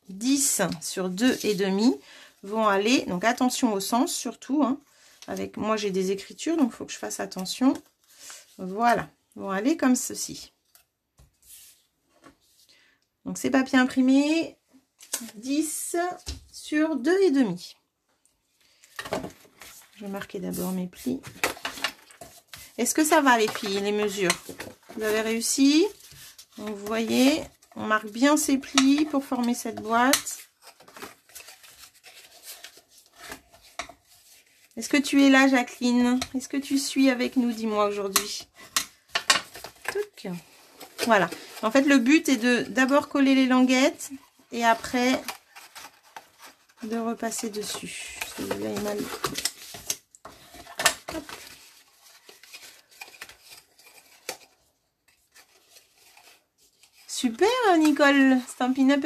10 sur 2 et demi vont aller, donc attention au sens surtout, hein, avec moi j'ai des écritures, donc il faut que je fasse attention. Voilà, vont aller comme ceci. Donc ces papiers imprimés 10 sur 2 et demi. Je vais marquer d'abord mes plis. Est-ce que ça va les filles, les mesures? Vous avez réussi? Donc, vous voyez, on marque bien ces plis pour former cette boîte. Est-ce que tu es là, Jacqueline? Est-ce que tu suis avec nous? Dis-moi aujourd'hui. Voilà. En fait, le but est de d'abord coller les languettes et après de repasser dessus. Celui-là est mal. Hop. Super Nicole, Stampin' Up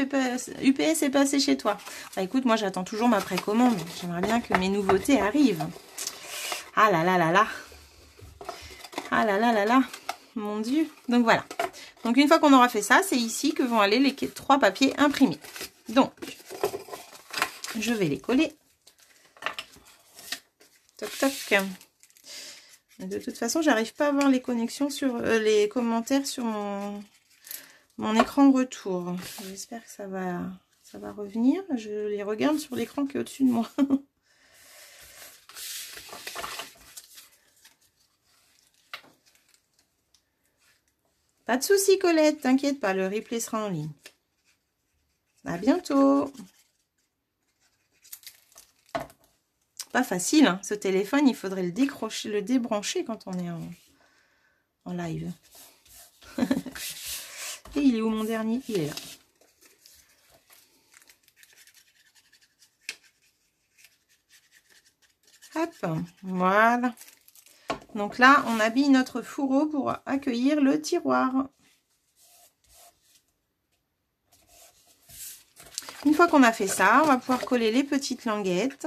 UPS est passé chez toi. Bah écoute, moi j'attends toujours ma précommande. J'aimerais bien que mes nouveautés arrivent. Ah là là là là. Ah là là là là. Mon Dieu. Donc voilà. Donc une fois qu'on aura fait ça, c'est ici que vont aller les 3 papiers imprimés. Donc, je vais les coller. Toc toc. De toute façon, j'arrive pas à voir les connexions sur les commentaires sur mon écran retour. J'espère que ça va revenir. Je les regarde sur l'écran qui est au-dessus de moi. Pas de souci Colette, t'inquiète pas, le replay sera en ligne. À bientôt. Pas facile, hein, ce téléphone, il faudrait le décrocher, le débrancher quand on est en live. Et il est où mon dernier? Il est là. Hop, voilà. Donc là, on habille notre fourreau pour accueillir le tiroir. Une fois qu'on a fait ça, on va pouvoir coller les petites languettes.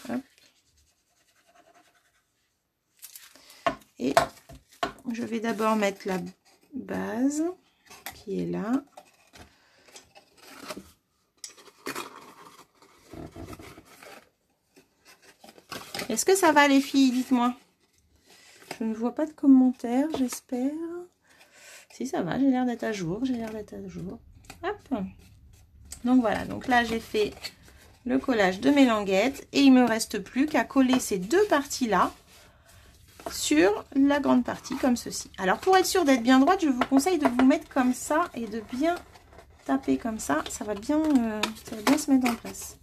Hop. Et je vais d'abord mettre la base qui est là. Est-ce que ça va les filles? Dites-moi. Je ne vois pas de commentaires, j'espère. Si ça va, j'ai l'air d'être à jour. J'ai l'air d'être à jour. Hop. Donc voilà, donc là j'ai fait le collage de mes languettes. Et il ne me reste plus qu'à coller ces 2 parties-là sur la grande partie, comme ceci. Alors pour être sûr d'être bien droite, je vous conseille de vous mettre comme ça et de bien taper comme ça. Ça va bien se mettre en place.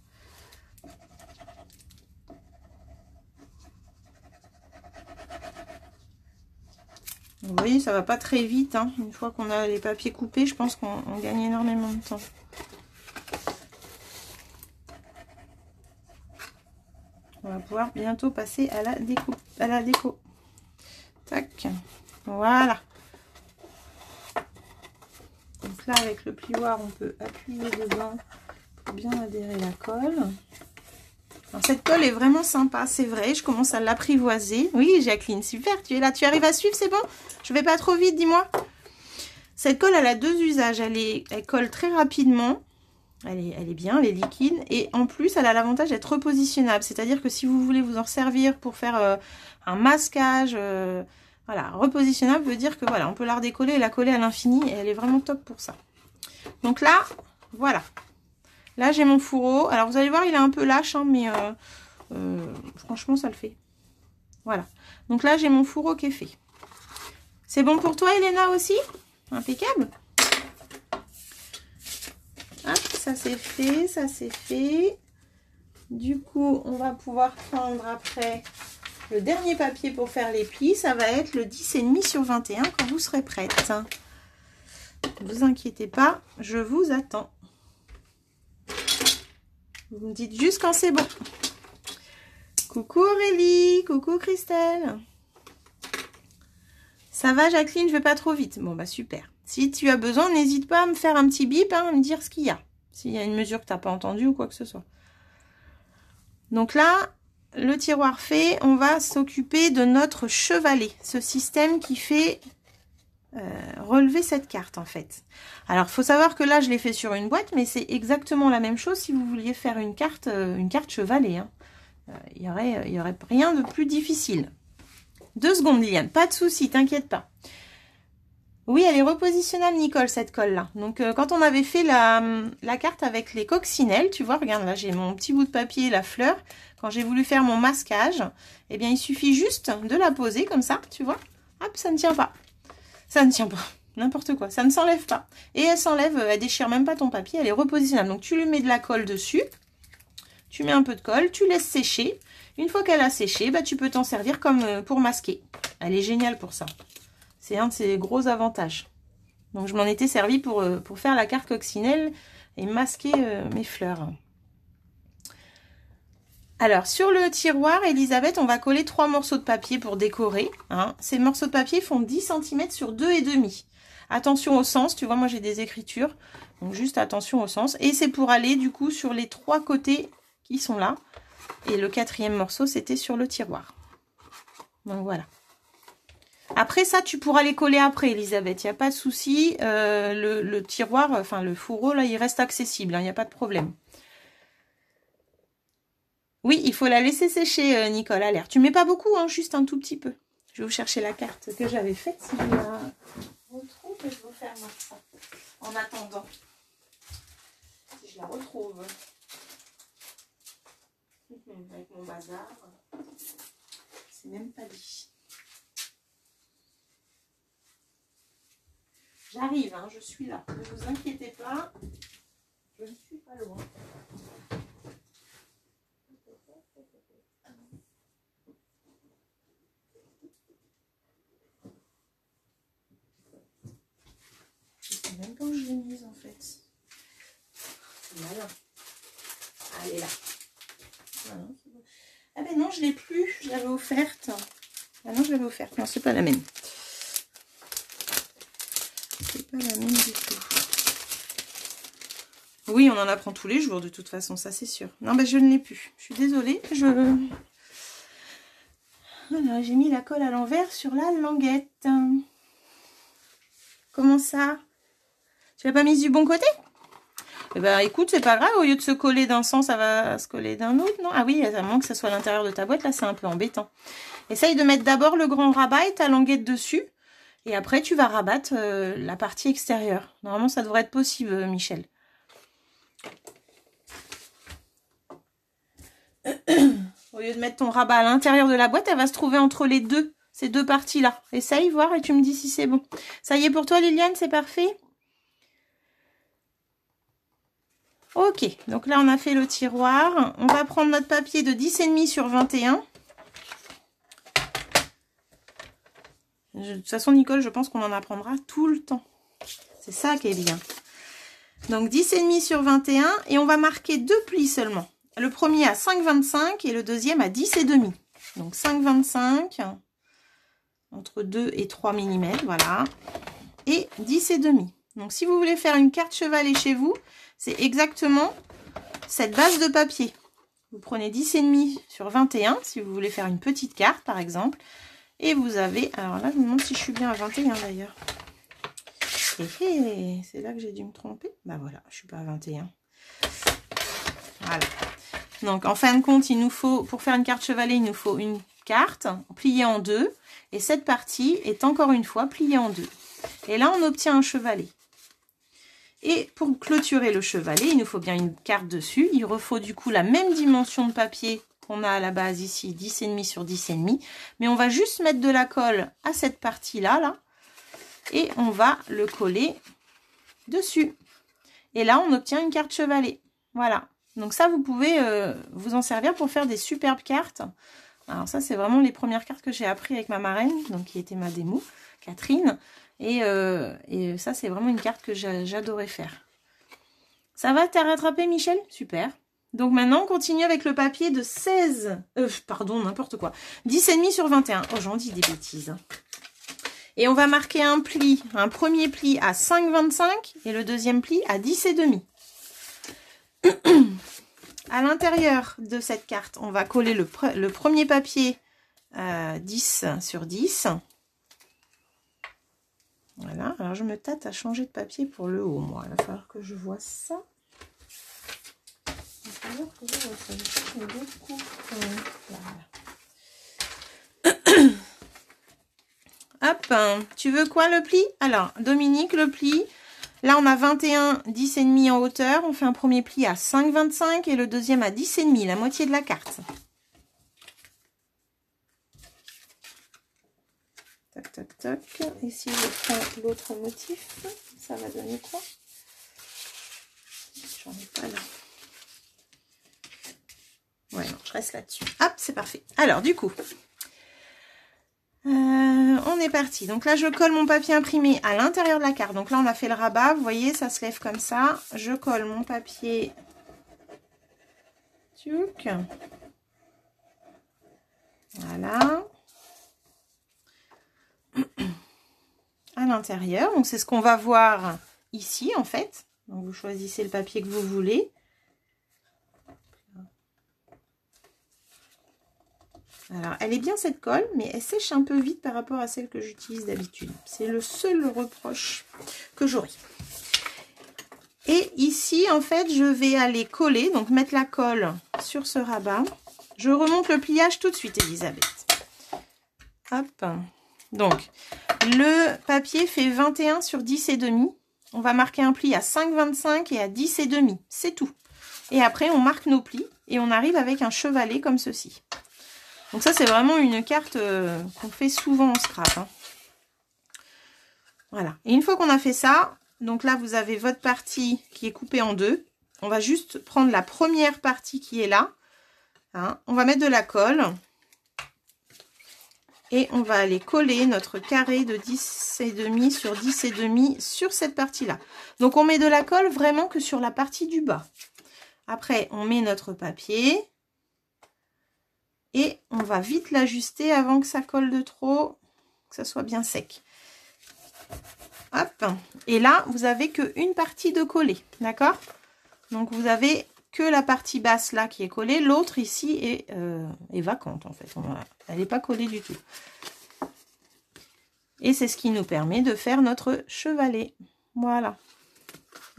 Vous voyez, ça va pas très vite, hein. Une fois qu'on a les papiers coupés, je pense qu'on gagne énormément de temps. On va pouvoir bientôt passer à la déco. Tac. Voilà. Donc là, avec le plioir, on peut appuyer dedans pour bien adhérer la colle. Alors, cette colle est vraiment sympa, c'est vrai, je commence à l'apprivoiser. Oui, Jacqueline, super, tu es là, tu arrives à suivre, c'est bon? Je vais pas trop vite, dis-moi. Cette colle, elle a 2 usages. Elle colle très rapidement, elle est bien, elle est liquide. Et en plus, elle a l'avantage d'être repositionnable. C'est-à-dire que si vous voulez vous en servir pour faire un masquage, voilà, repositionnable veut dire que voilà, on peut la redécoller et la coller à l'infini. Et elle est vraiment top pour ça. Donc là, voilà. Là, j'ai mon fourreau. Alors, vous allez voir, il est un peu lâche, hein, mais franchement, ça le fait. Voilà. Donc là, j'ai mon fourreau qui est fait. C'est bon pour toi, Elena, aussi? Impeccable. Hop, ça c'est fait, ça c'est fait. Du coup, on va pouvoir prendre après le dernier papier pour faire les plis. Ça va être le 10,5 sur 21 quand vous serez prête. Ne vous inquiétez pas, je vous attends. Vous me dites juste quand c'est bon. Coucou Aurélie, coucou Christelle. Ça va Jacqueline, je vais pas trop vite. Bon bah super. Si tu as besoin, n'hésite pas à me faire un petit bip, hein, à me dire ce qu'il y a. S'il y a une mesure que tu n'as pas entendue ou quoi que ce soit. Donc là, le tiroir fait, on va s'occuper de notre chevalet. Ce système qui fait relever cette carte en fait. Alors, il faut savoir que là, je l'ai fait sur une boîte, mais c'est exactement la même chose si vous vouliez faire une carte chevalet. Hein. Il y aurait rien de plus difficile. 2 secondes, Liliane. Pas de souci, t'inquiète pas. Oui, elle est repositionnable, Nicole, cette colle-là. Donc, quand on avait fait la carte avec les coccinelles, tu vois, regarde, là, j'ai mon petit bout de papier, la fleur. Quand j'ai voulu faire mon masquage, eh bien, il suffit juste de la poser comme ça, tu vois. Hop, ça ne tient pas. Ça ne tient pas. N'importe quoi. Ça ne s'enlève pas. Et elle s'enlève, elle déchire même pas ton papier, elle est repositionnable. Donc, tu lui mets de la colle dessus. Tu mets un peu de colle, tu laisses sécher. Une fois qu'elle a séché, bah, tu peux t'en servir comme pour masquer. Elle est géniale pour ça. C'est un de ses gros avantages. Donc, je m'en étais servi pour faire la carte coccinelle et masquer mes fleurs. Alors, sur le tiroir, Elisabeth, on va coller 3 morceaux de papier pour décorer. Hein. Ces morceaux de papier font 10 cm sur 2,5. Attention au sens, tu vois, moi j'ai des écritures. Donc, juste attention au sens. Et c'est pour aller, du coup, sur les 3 côtés qui sont là. Et le 4e morceau, c'était sur le tiroir. Donc, voilà. Après ça, tu pourras les coller après, Elisabeth. Il n'y a pas de souci. Le tiroir, enfin le fourreau, là, il reste accessible. Il n'y a pas de problème. Oui, il faut la laisser sécher, Nicole, à l'air. Tu mets pas beaucoup, hein, juste un tout petit peu. Je vais vous chercher la carte que j'avais faite. Si je la retrouve, je vais vous faire voir ça. En attendant. Si je la retrouve. Avec mon bazar. C'est même pas dit. J'arrive, hein, je suis là. Ne vous inquiétez pas. Je ne suis pas loin. Je sais même pas où je l'ai mise en fait. C'est malin. Ah, elle est là. Voilà. Ah ben non, je l'ai plus. Je l'avais offerte. Ah non, je l'avais offerte. Non, c'est pas la même. C'est pas la même du tout. Oui, on en apprend tous les jours de toute façon, ça c'est sûr. Non, ben je ne l'ai plus. Je suis désolée. Voilà, j'ai mis la colle à l'envers sur la languette. Comment ça? Tu l'as pas mise du bon côté? Eh ben écoute, c'est pas grave, au lieu de se coller d'un sens, ça va se coller d'un autre, non? Ah oui, ça manque que ça soit à l'intérieur de ta boîte, là c'est un peu embêtant. Essaye de mettre d'abord le grand rabat et ta languette dessus. Et après, tu vas rabattre la partie extérieure. Normalement, ça devrait être possible, Michel. Au lieu de mettre ton rabat à l'intérieur de la boîte, elle va se trouver entre les deux, ces deux parties-là. Essaye, voir, et tu me dis si c'est bon. Ça y est pour toi, Liliane, c'est parfait? Ok, donc là, on a fait le tiroir. On va prendre notre papier de 10,5 sur 21. De toute façon, Nicole, je pense qu'on en apprendra tout le temps. C'est ça qui est bien. Donc, 10,5 sur 21. Et on va marquer 2 plis seulement. Le premier à 5,25 et le deuxième à 10,5. Donc, 5,25 entre 2 et 3 mm. Voilà. Et 10,5. Donc, si vous voulez faire une carte chevalet chez vous, c'est exactement cette base de papier. Vous prenez 10,5 sur 21, si vous voulez faire une petite carte, par exemple. Et vous avez... Alors là, je me demande si je suis bien à 21, d'ailleurs. C'est là que j'ai dû me tromper. Bah voilà, je suis pas à 21. Voilà. Donc, en fin de compte, il nous faut... Pour faire une carte chevalet, il nous faut une carte pliée en deux. Et cette partie est encore une fois pliée en deux. Et là, on obtient un chevalet. Et pour clôturer le chevalet, il nous faut bien une carte dessus. Il refaut du coup la même dimension de papier qu'on a à la base ici, 10,5 sur 10,5. Mais on va juste mettre de la colle à cette partie-là, là. Et on va le coller dessus. Et là, on obtient une carte chevalet. Voilà. Donc ça, vous pouvez vous en servir pour faire des superbes cartes. Alors ça, c'est vraiment les premières cartes que j'ai appris avec ma marraine, donc qui était ma démo, Catherine. Et ça, c'est vraiment une carte que j'adorais faire. Ça va, t'as rattrapé, Michel? Super. Donc maintenant, on continue avec le papier de 10,5 sur 21. Oh, j'en dis des bêtises. Et on va marquer un pli, un premier pli à 5,25 et le deuxième pli à 10,5. À l'intérieur de cette carte, on va coller le premier papier 10 sur 10. Voilà, alors je me tâte à changer de papier pour le haut, moi. Il va falloir que je vois ça. Il va falloir que je vois ça. Voilà. Hop, tu veux quoi le pli? Alors, Dominique, le pli. Là, on a 21, 10,5 en hauteur. On fait un premier pli à 5,25 et le deuxième à 10,5, la moitié de la carte. Tac, tac, tac. Et si je prends l'autre motif, ça va donner quoi? J'en ai pas là. Ouais, non, je reste là-dessus. Hop, c'est parfait. Alors, du coup, on est parti. Donc là, je colle mon papier imprimé à l'intérieur de la carte. Donc là, on a fait le rabat. Vous voyez, ça se lève comme ça. Je colle mon papier. Tchouk. Voilà. À l'intérieur. Donc, c'est ce qu'on va voir ici, en fait. Donc, vous choisissez le papier que vous voulez. Alors, elle est bien cette colle, mais elle sèche un peu vite par rapport à celle que j'utilise d'habitude. C'est le seul reproche que j'aurai. Et ici, en fait, je vais aller coller, donc mettre la colle sur ce rabat. Je remonte le pliage tout de suite, Elisabeth. Hop. Donc, le papier fait 21 sur 10 et demi. On va marquer un pli à 5,25 et à 10 et demi. C'est tout. Et après, on marque nos plis et on arrive avec un chevalet comme ceci. Donc ça, c'est vraiment une carte qu'on fait souvent en scrap. Hein. Voilà. Et une fois qu'on a fait ça, donc là, vous avez votre partie qui est coupée en deux. On va juste prendre la première partie qui est là. Hein. On va mettre de la colle. Et on va aller coller notre carré de 10,5 sur 10,5 sur cette partie-là. Donc, on met de la colle vraiment que sur la partie du bas. Après, on met notre papier. Et on va vite l'ajuster avant que ça colle de trop, que ça soit bien sec. Hop. Et là, vous avez qu'une partie de collé, d'accord? Donc, vous avez que la partie basse là qui est collée. L'autre ici est vacante, en fait. Elle n'est pas collée du tout. Et c'est ce qui nous permet de faire notre chevalet. Voilà.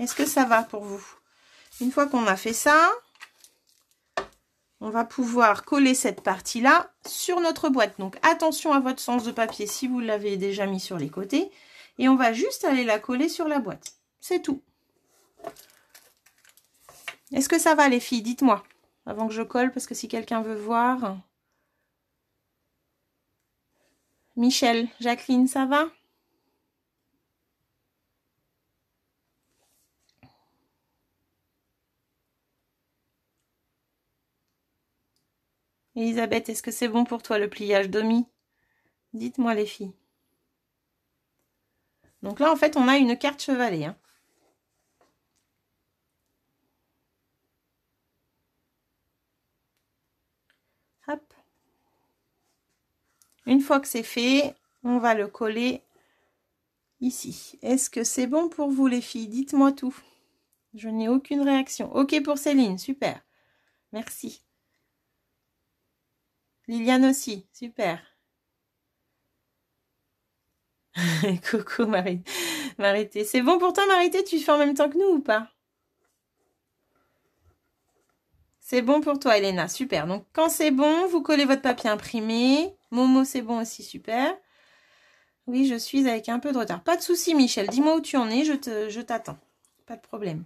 Est-ce que ça va pour vous? Une fois qu'on a fait ça... on va pouvoir coller cette partie-là sur notre boîte. Donc, attention à votre sens de papier si vous l'avez déjà mis sur les côtés. Et on va juste aller la coller sur la boîte. C'est tout. Est-ce que ça va, les filles? Dites-moi, avant que je colle, parce que si quelqu'un veut voir. Michel, Jacqueline, ça va? Elisabeth, est-ce que c'est bon pour toi le pliage Domi? Dites-moi les filles. Donc là, en fait, on a une carte chevalet. Hein. Hop. Une fois que c'est fait, on va le coller ici. Est-ce que c'est bon pour vous les filles? Dites-moi tout. Je n'ai aucune réaction. Ok pour Céline, super. Merci. Liliane aussi, super. Coucou Marité. C'est bon pour toi Marité? Tu fais en même temps que nous ou pas? C'est bon pour toi Elena, super. Donc quand c'est bon, vous collez votre papier imprimé. Momo c'est bon aussi, super. Oui, je suis avec un peu de retard. Pas de souci Michel, dis-moi où tu en es, je t'attends. Pas de problème.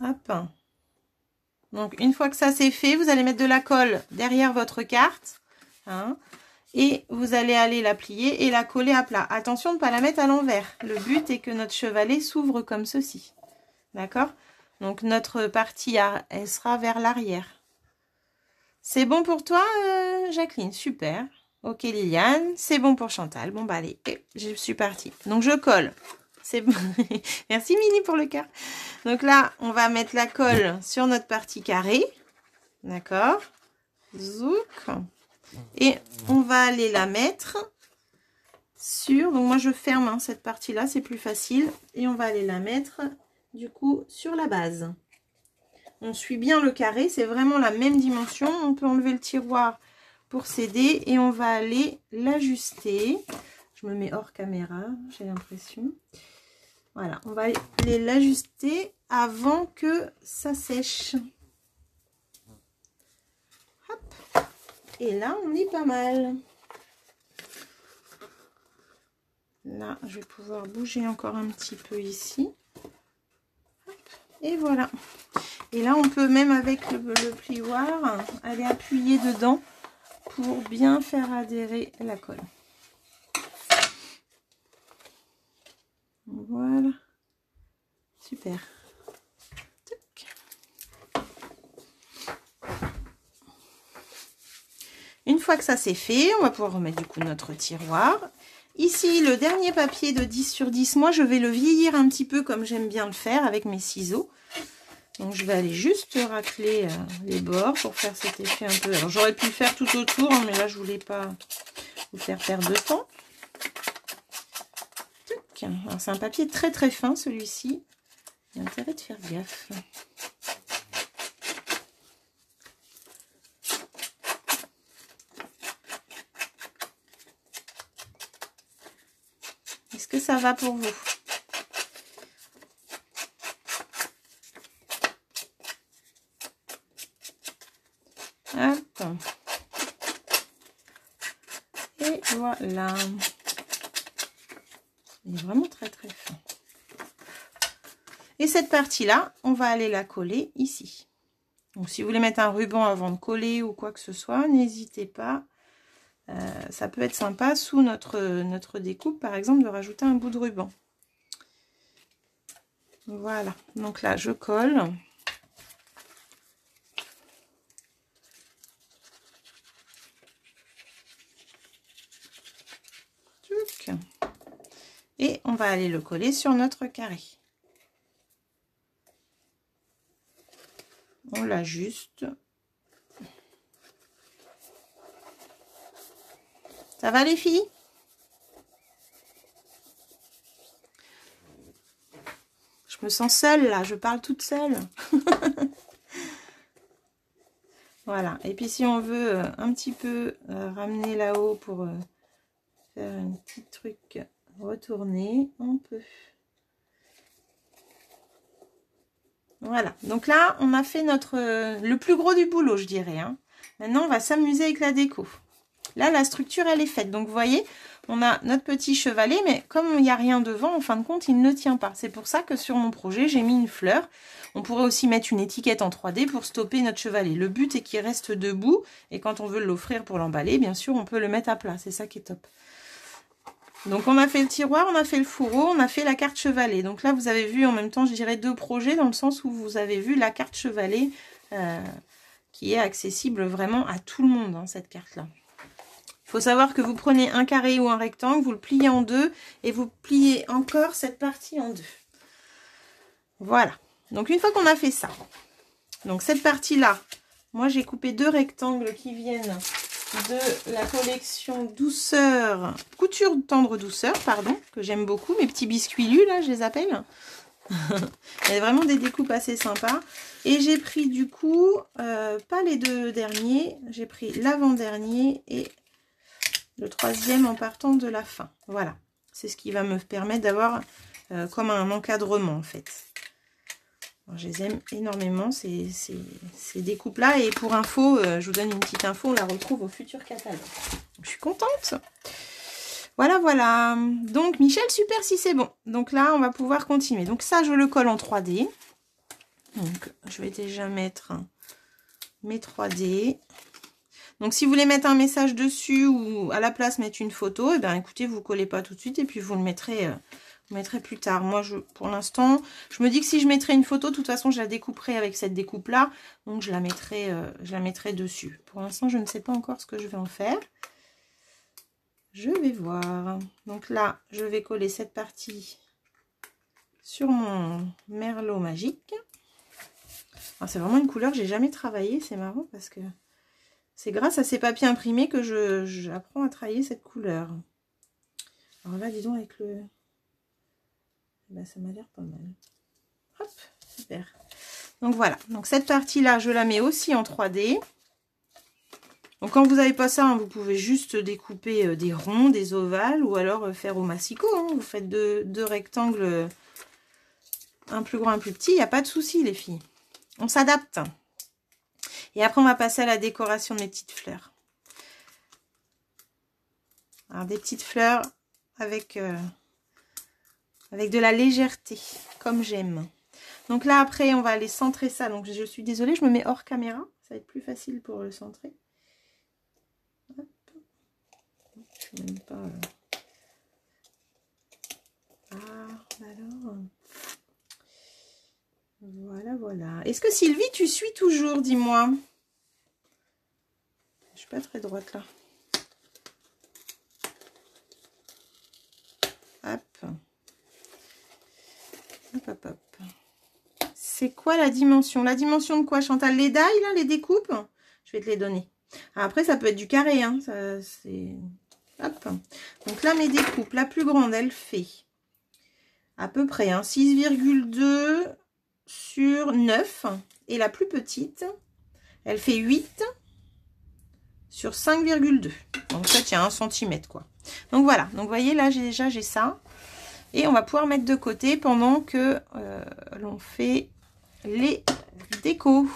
Hop. Donc une fois que ça c'est fait, vous allez mettre de la colle derrière votre carte. Hein. Et vous allez aller la plier et la coller à plat. Attention de ne pas la mettre à l'envers. Le but est que notre chevalet s'ouvre comme ceci. D'accord? Donc notre partie, elle sera vers l'arrière. C'est bon pour toi, Jacqueline? Super. Ok, Liliane. C'est bon pour Chantal. Bon, bah allez, je suis partie. Donc je colle. C'est bon. Merci Mini pour le cœur. Donc là, on va mettre la colle sur notre partie carrée. D'accord? Zouk. Et on va aller la mettre sur... donc moi je ferme hein, cette partie-là, c'est plus facile. Et on va aller la mettre du coup sur la base. On suit bien le carré, c'est vraiment la même dimension. On peut enlever le tiroir pour s'aider et on va aller l'ajuster. Je me mets hors caméra, j'ai l'impression. Voilà, on va aller l'ajuster avant que ça sèche. Hop. Et là, on est pas mal. Là, je vais pouvoir bouger encore un petit peu ici. Hop. Et voilà. Et là, on peut même avec le plioir aller appuyer dedans pour bien faire adhérer la colle. Voilà. Super. Une fois que ça c'est fait, on va pouvoir remettre du coup notre tiroir. Ici, le dernier papier de 10 sur 10, moi je vais le vieillir un petit peu comme j'aime bien le faire avec mes ciseaux. Donc je vais aller juste racler les bords pour faire cet effet un peu... Alors j'aurais pu le faire tout autour, hein, mais là je voulais pas vous faire perdre de temps. Alors c'est un papier très très fin celui-ci. Il y a intérêt de faire gaffe. Est-ce que ça va pour vous? Hop. Et voilà. Il est vraiment très très fin. Et cette partie-là, on va aller la coller ici. Donc si vous voulez mettre un ruban avant de coller ou quoi que ce soit, n'hésitez pas. Ça peut être sympa sous notre découpe, par exemple, de rajouter un bout de ruban. Voilà. Donc là, je colle. Et on va aller le coller sur notre carré. On l'ajuste. Ça va les filles? Je me sens seule là, je parle toute seule. Voilà. Et puis si on veut un petit peu ramener là-haut pour faire un petit truc retourné, on peut. Voilà. Donc là, on a fait le plus gros du boulot, je dirais. Hein. Maintenant, on va s'amuser avec la déco. Là, la structure, elle est faite. Donc, vous voyez, on a notre petit chevalet, mais comme il n'y a rien devant, en fin de compte, il ne tient pas. C'est pour ça que sur mon projet, j'ai mis une fleur. On pourrait aussi mettre une étiquette en 3D pour stopper notre chevalet. Le but est qu'il reste debout. Et quand on veut l'offrir pour l'emballer, bien sûr, on peut le mettre à plat. C'est ça qui est top. Donc, on a fait le tiroir, on a fait le fourreau, on a fait la carte chevalet. Donc là, vous avez vu en même temps, je dirais, 2 projets dans le sens où vous avez vu la carte chevalet qui est accessible vraiment à tout le monde, hein, cette carte-là. Il faut savoir que vous prenez un carré ou un rectangle, vous le pliez en 2 et vous pliez encore cette partie en 2. Voilà. Donc, une fois qu'on a fait ça, donc cette partie-là, moi, j'ai coupé 2 rectangles qui viennent de la collection Douceur, Couture Tendre Douceur, pardon, que j'aime beaucoup. Mes petits biscuits lus, là, je les appelle. Il y a vraiment des découpes assez sympas. Et j'ai pris, du coup, pas les 2 derniers, j'ai pris l'avant-dernier et le 3e en partant de la fin. Voilà. C'est ce qui va me permettre d'avoir comme un encadrement, en fait. Alors, je les aime énormément, ces découpes-là. Et pour info, je vous donne une petite info, on la retrouve au futur catalogue. Je suis contente. Voilà, voilà. Donc, Michel, super si c'est bon. Donc là, on va pouvoir continuer. Donc ça, je le colle en 3D. Donc, je vais déjà mettre mes 3D. Donc, si vous voulez mettre un message dessus ou à la place mettre une photo, eh bien, écoutez, vous ne collez pas tout de suite et puis vous le mettrez... plus tard. Moi, pour l'instant, je me dis que si je mettrais une photo, de toute façon, je la découperai avec cette découpe-là. Donc, je la mettrai dessus. Pour l'instant, je ne sais pas encore ce que je vais en faire. Je vais voir. Donc là, je vais coller cette partie sur mon merlot magique. C'est vraiment une couleur que j'ai jamais travaillée. C'est marrant parce que c'est grâce à ces papiers imprimés que j'apprends à travailler cette couleur. Alors là, dis donc, avec le... Ben, ça m'a l'air pas mal. Hop, super. Donc voilà. Donc cette partie-là, je la mets aussi en 3D. Donc quand vous n'avez pas ça, hein, vous pouvez juste découper des ronds, des ovales ou alors faire au massicot. Hein. Vous faites deux rectangles, un plus grand, un plus petit. Il n'y a pas de souci, les filles. On s'adapte. Et après, on va passer à la décoration de mes petites fleurs. Alors des petites fleurs avec de la légèreté, comme j'aime. Donc là, après, on va aller centrer ça. Donc, je suis désolée, je me mets hors caméra. Ça va être plus facile pour le centrer. Hop. Je ne sais même pas... Ah, alors... Voilà, voilà. Est-ce que Sylvie, tu suis toujours, dis-moi? Je suis pas très droite, là. Hop. Hop, hop, hop. C'est quoi fois la dimension. La dimension de quoi, Chantal? Les dailles, là, les découpes? Je vais te les donner. Après, ça peut être du carré, hein. C'est... Hop. Donc là, mes découpes, la plus grande, elle fait à peu près hein, 6,2 sur 9. Et la plus petite, elle fait 8 sur 5,2. Donc ça tient 1 cm, quoi. Donc voilà. Donc vous voyez, là, j'ai ça. Et on va pouvoir mettre de côté pendant que l'on fait les décos.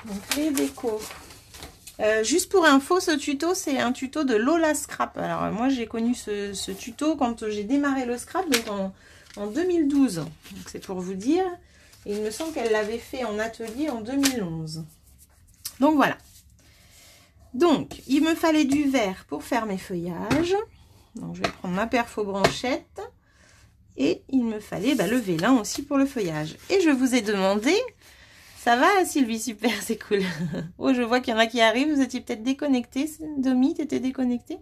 Donc les décos. Juste pour info, ce tuto, c'est un tuto de Lola Scrap. Alors moi, j'ai connu ce tuto quand j'ai démarré le scrap, donc en 2012. Donc c'est pour vous dire. Et il me semble qu'elle l'avait fait en atelier en 2011. Donc voilà. Donc, il me fallait du vert pour faire mes feuillages. Donc je vais prendre ma perfo branchette. Et il me fallait le vélin aussi pour le feuillage. Et je vous ai demandé... Ça va Sylvie, super, c'est cool. Oh, je vois qu'il y en a qui arrivent, vous étiez peut-être déconnectés. Domi, tu étais déconnectée.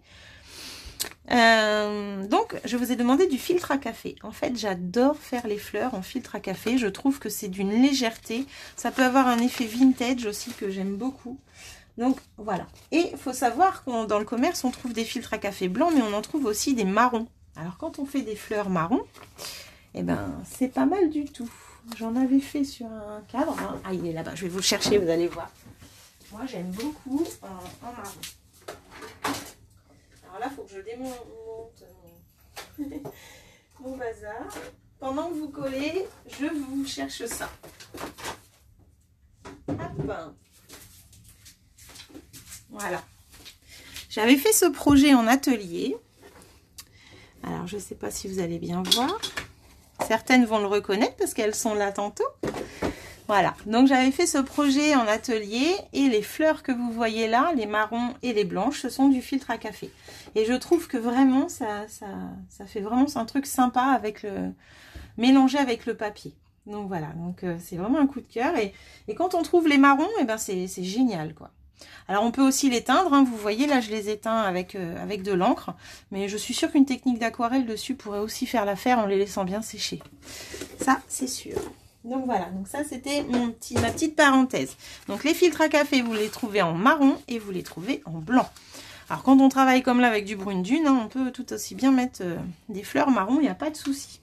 Donc, je vous ai demandé du filtre à café. En fait, j'adore faire les fleurs en filtre à café. Je trouve que c'est d'une légèreté. Ça peut avoir un effet vintage aussi que j'aime beaucoup. Donc, voilà. Et il faut savoir que dans le commerce, on trouve des filtres à café blancs, mais on en trouve aussi des marrons. Alors, quand on fait des fleurs marron, eh ben, c'est pas mal du tout. J'en avais fait sur un cadre. Hein. Ah, il est là-bas. Je vais vous le chercher, vous allez voir. Moi, j'aime beaucoup en marron. Alors là, il faut que je démonte mon bazar. Pendant que vous collez, je vous cherche ça. Hop. Voilà. J'avais fait ce projet en atelier. Alors, je ne sais pas si vous allez bien voir. Certaines vont le reconnaître parce qu'elles sont là tantôt. Voilà, donc j'avais fait ce projet en atelier et les fleurs que vous voyez là, les marrons et les blanches, ce sont du filtre à café. Et je trouve que vraiment, ça fait vraiment un truc sympa avec mélangé avec le papier. Donc voilà, donc c'est vraiment un coup de cœur. Et quand on trouve les marrons, eh ben c'est génial, quoi. Alors on peut aussi les teindre, hein. Vous voyez là je les éteins avec de l'encre, mais je suis sûre qu'une technique d'aquarelle dessus pourrait aussi faire l'affaire en les laissant bien sécher. Ça c'est sûr. Donc voilà, donc ça c'était ma petite parenthèse. Donc les filtres à café vous les trouvez en marron et vous les trouvez en blanc. Alors quand on travaille comme là avec du brune dune, hein, on peut tout aussi bien mettre des fleurs marron, il n'y a pas de souci.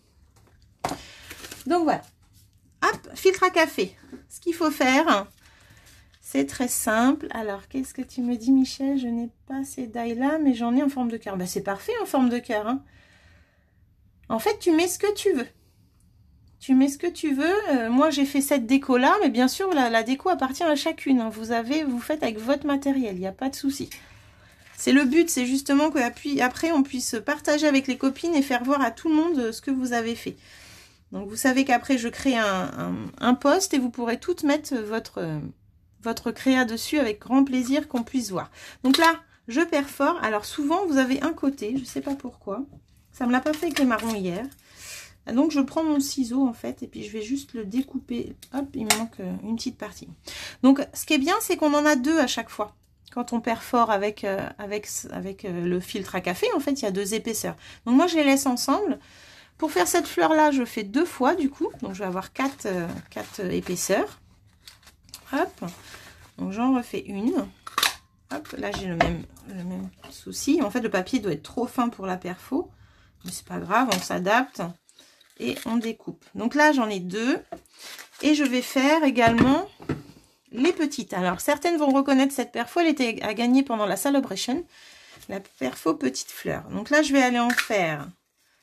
Donc voilà. Hop, filtre à café. Ce qu'il faut faire... C'est très simple. Alors, qu'est-ce que tu me dis, Michel? Je n'ai pas ces dailles-là, mais j'en ai en forme de cœur. Ben, c'est parfait en forme de cœur. Hein. En fait, tu mets ce que tu veux. Tu mets ce que tu veux. Moi, j'ai fait cette déco-là, mais bien sûr, la déco appartient à chacune. Hein. Vous faites avec votre matériel. Il n'y a pas de souci. C'est le but, c'est justement qu'après, on puisse partager avec les copines et faire voir à tout le monde ce que vous avez fait. Donc, vous savez qu'après, je crée un post et vous pourrez toutes mettre votre créa dessus avec grand plaisir qu'on puisse voir. Donc là, je perfore. Alors souvent, vous avez un côté, je ne sais pas pourquoi. Ça ne me l'a pas fait avec les marrons hier. Donc je prends mon ciseau en fait et puis je vais juste le découper. Hop, il me manque une petite partie. Donc ce qui est bien, c'est qu'on en a deux à chaque fois. Quand on perfore avec le filtre à café, en fait, il y a deux épaisseurs. Donc moi, je les laisse ensemble. Pour faire cette fleur-là, je fais 2 fois du coup. Donc je vais avoir 4 épaisseurs. Hop, donc j'en refais une. Hop, là j'ai le même souci. En fait, le papier doit être trop fin pour la perfo. Mais c'est pas grave, on s'adapte. Et on découpe. Donc là, j'en ai 2. Et je vais faire également les petites. Alors, certaines vont reconnaître cette perfo. Elle était à gagner pendant la Celebration. La perfo petite fleur. Donc là, je vais aller en faire.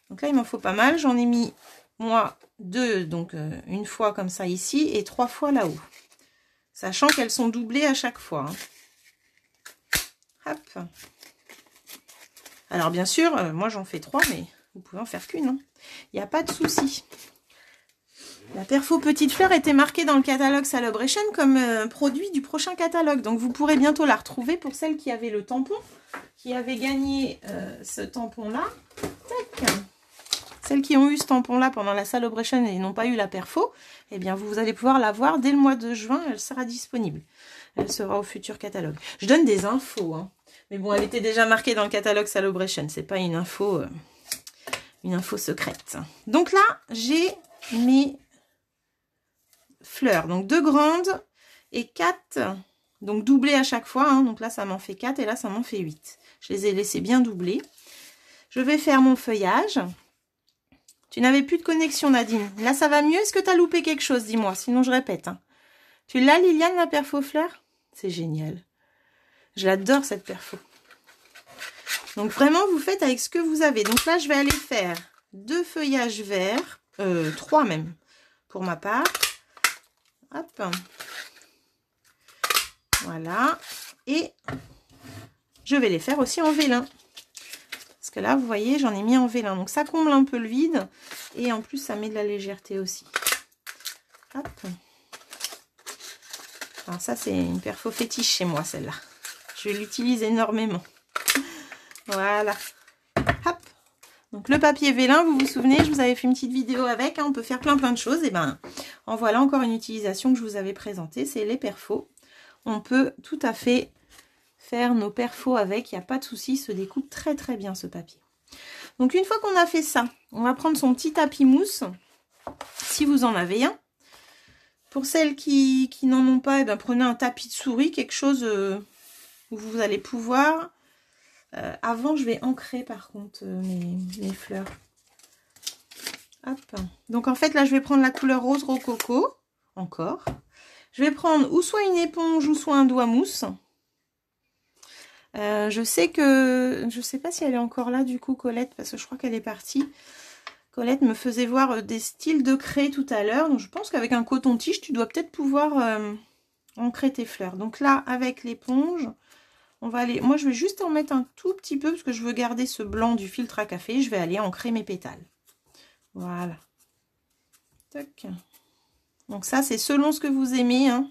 Donc là, il m'en faut pas mal. J'en ai mis, moi, 2. Donc, une fois comme ça ici. Et 3 fois là-haut. Sachant qu'elles sont doublées à chaque fois. Hein. Hop. Alors bien sûr, moi j'en fais 3, mais vous pouvez en faire qu'une. Hein. Il n'y a pas de souci. La perfo petite fleur était marquée dans le catalogue Celebration comme produit du prochain catalogue. Donc vous pourrez bientôt la retrouver pour celles qui avaient le tampon, qui avaient gagné ce tampon-là. Tac. Celles qui ont eu ce tampon-là pendant la Celebration et n'ont pas eu la perfo, eh bien, vous allez pouvoir la voir dès le mois de juin. Elle sera disponible. Elle sera au futur catalogue. Je donne des infos, hein. Mais bon, elle était déjà marquée dans le catalogue Celebration. C'est pas une info secrète. Donc là, j'ai mes fleurs. Donc 2 grandes et 4, donc doublées à chaque fois. Hein. Donc là, ça m'en fait 4 et là, ça m'en fait 8. Je les ai laissées bien doublées. Je vais faire mon feuillage. Tu n'avais plus de connexion, Nadine. Là, ça va mieux? Est-ce que tu as loupé quelque chose? Dis-moi, sinon je répète. Hein. Tu l'as, Liliane, la perfo fleur? C'est génial. Je l'adore, cette perfo. Donc vraiment, vous faites avec ce que vous avez. Donc là, je vais aller faire 2 feuillages verts, 3 même, pour ma part. Hop. Voilà. Et je vais les faire aussi en vélin. Parce que là, vous voyez, j'en ai mis en vélin. Donc ça comble un peu le vide. Et en plus, ça met de la légèreté aussi. Hop. Alors ça, c'est une perfo fétiche chez moi, celle-là. Je l'utilise énormément. Voilà. Hop. Donc le papier vélin, vous vous souvenez, je vous avais fait une petite vidéo avec. Hein, on peut faire plein de choses. Et ben, en voilà encore une utilisation que je vous avais présentée. C'est les perfos. On peut tout à fait faire nos perfos avec. Il n'y a pas de souci. Il se découpe très très bien ce papier. Donc une fois qu'on a fait ça, on va prendre son petit tapis mousse. Si vous en avez un. Pour celles qui n'en ont pas, eh ben, prenez un tapis de souris, quelque chose où vous allez pouvoir... avant, je vais ancrer par contre mes fleurs. Hop. Donc en fait, là, je vais prendre la couleur rose rococo. Encore. Je vais prendre ou soit une éponge ou soit un doigt mousse. Je sais pas si elle est encore là du coup, Colette, parce que je crois qu'elle est partie. Colette me faisait voir des styles de craie tout à l'heure. Donc je pense qu'avec un coton-tige, tu dois peut-être pouvoir ancrer tes fleurs. Donc là, avec l'éponge, on va aller... Moi, je vais juste en mettre un tout petit peu parce que je veux garder ce blanc du filtre à café. Je vais aller ancrer mes pétales. Voilà. Tac. Donc ça, c'est selon ce que vous aimez. Hein.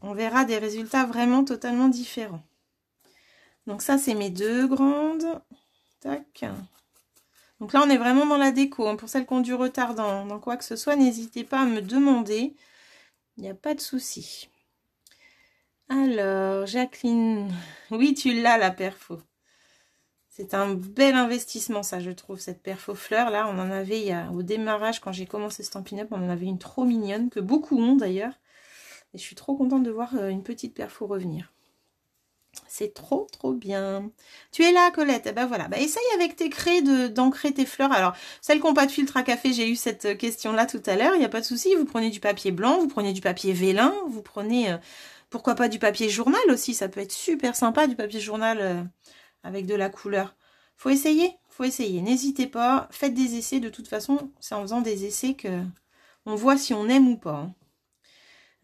On verra des résultats vraiment totalement différents. Donc ça, c'est mes 2 grandes. Tac. Donc là, on est vraiment dans la déco. Hein. Pour celles qui ont du retard dans quoi que ce soit, n'hésitez pas à me demander. Il n'y a pas de souci. Alors, Jacqueline. Oui, tu l'as, la perfo. C'est un bel investissement, ça, je trouve, cette perfo fleur. Là, on en avait au démarrage, quand j'ai commencé Stampin' Up, on en avait une trop mignonne, que beaucoup ont d'ailleurs. Et je suis trop contente de voir une petite perfo revenir. C'est trop, trop bien. Tu es là, Colette? Eh ben voilà. Bah, essaye avec tes craies d'ancrer tes fleurs. Alors, celles qui n'ont pas de filtre à café, j'ai eu cette question-là tout à l'heure. Il n'y a pas de souci. Vous prenez du papier blanc, vous prenez du papier vélin, vous prenez, pourquoi pas du papier journal aussi. Ça peut être super sympa, du papier journal avec de la couleur. Faut essayer, faut essayer. N'hésitez pas. Faites des essais. De toute façon, c'est en faisant des essais que on voit si on aime ou pas. Hein.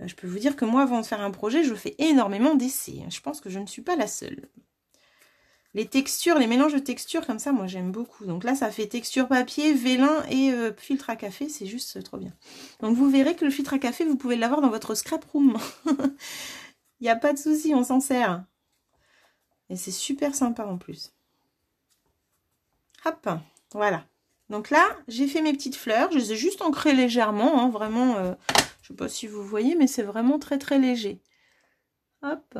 Je peux vous dire que moi, avant de faire un projet, je fais énormément d'essais. Je pense que je ne suis pas la seule. Les textures, les mélanges de textures comme ça, moi j'aime beaucoup. Donc là, ça fait texture papier, vélin et filtre à café. C'est juste trop bien. Donc vous verrez que le filtre à café, vous pouvez l'avoir dans votre scrap room. Il n'y a pas de souci, on s'en sert. Et c'est super sympa en plus. Hop, voilà. Donc là, j'ai fait mes petites fleurs. Je les ai juste ancrées légèrement, hein, vraiment... je ne sais pas si vous voyez, mais c'est vraiment très très léger. Hop,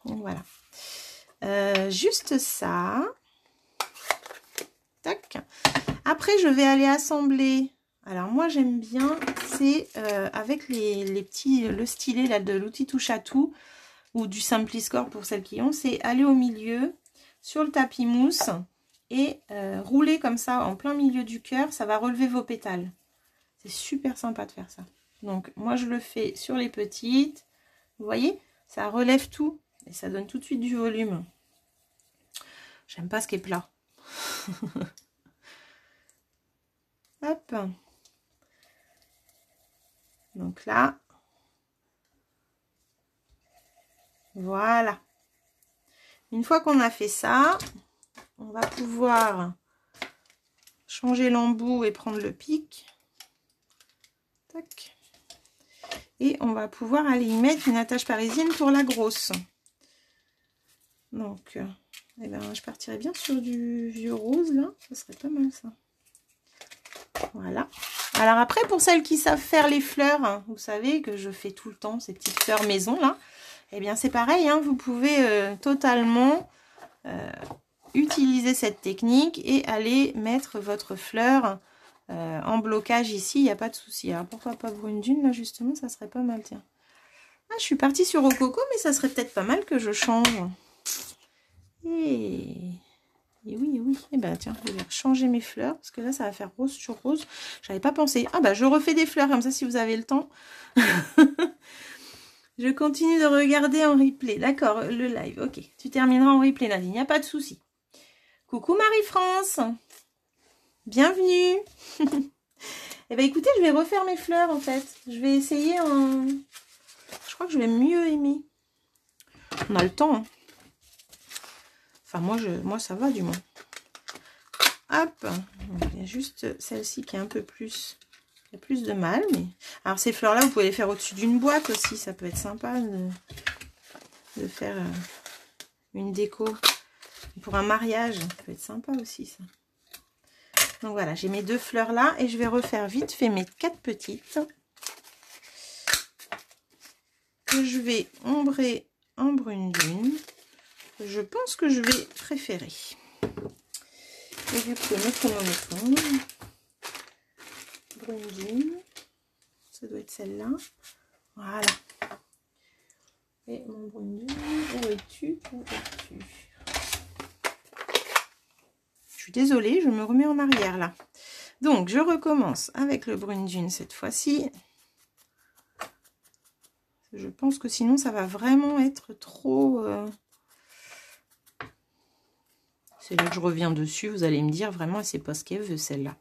voilà. Juste ça. Tac. Après, je vais aller assembler. Alors moi, j'aime bien, c'est avec les petits, le stylet là, de l'outil touche à tout, ou du Simpliscore pour celles qui ont, c'est aller au milieu, sur le tapis mousse, et rouler comme ça en plein milieu du cœur, ça va relever vos pétales. C'est super sympa de faire ça. Donc, moi, je le fais sur les petites. Vous voyez, ça relève tout. Et ça donne tout de suite du volume. J'aime pas ce qui est plat. Hop. Donc là. Voilà. Une fois qu'on a fait ça, on va pouvoir changer l'embout et prendre le pic. Tac. Et on va pouvoir aller y mettre une attache parisienne pour la grosse. Donc, eh ben, je partirais bien sur du vieux rose, là. Ça serait pas mal, ça. Voilà. Alors après, pour celles qui savent faire les fleurs, hein, vous savez que je fais tout le temps ces petites fleurs maison, là. Eh bien, c'est pareil, hein, vous pouvez totalement utiliser cette technique et aller mettre votre fleur en blocage ici, il n'y a pas de souci. Alors pourquoi pas brune dune, là justement, ça serait pas mal, tiens. Ah, je suis partie sur rococo, mais ça serait peut-être pas mal que je change. Et oui, oui. Et ben tiens, je vais changer mes fleurs, parce que là, ça va faire rose sur rose. J'avais pas pensé. Ah bah, je refais des fleurs, comme ça, si vous avez le temps. Je continue de regarder en replay. D'accord, le live. Ok, tu termineras en replay, Nadine, il n'y a pas de souci. Coucou Marie-France. Bienvenue. Eh bien, écoutez, je vais refaire mes fleurs, en fait. Je vais essayer en... Je crois que je vais mieux aimer. On a le temps, hein. Enfin, moi, ça va, du moins. Hop. Il y a juste celle-ci qui est un peu plus... Il y a plus de mal, mais... Alors, ces fleurs-là, vous pouvez les faire au-dessus d'une boîte aussi. Ça peut être sympa de faire une déco. Pour un mariage, ça peut être sympa aussi, ça. Donc, voilà, j'ai mes 2 fleurs-là. Et je vais refaire vite fait mes 4 petites. Que je vais ombrer en brune dune. Je pense que je vais préférer. Et du coup, mettons. Brune dune. Ça doit être celle-là. Voilà. Et mon brune dune, où es-tu? Où es-tu? Je suis désolée, je me remets en arrière là. Donc, je recommence avec le brune dune cette fois-ci. Je pense que sinon, ça va vraiment être trop... C'est là que je reviens dessus. Vous allez me dire, vraiment, c'est pas ce qu'elle veut, celle-là.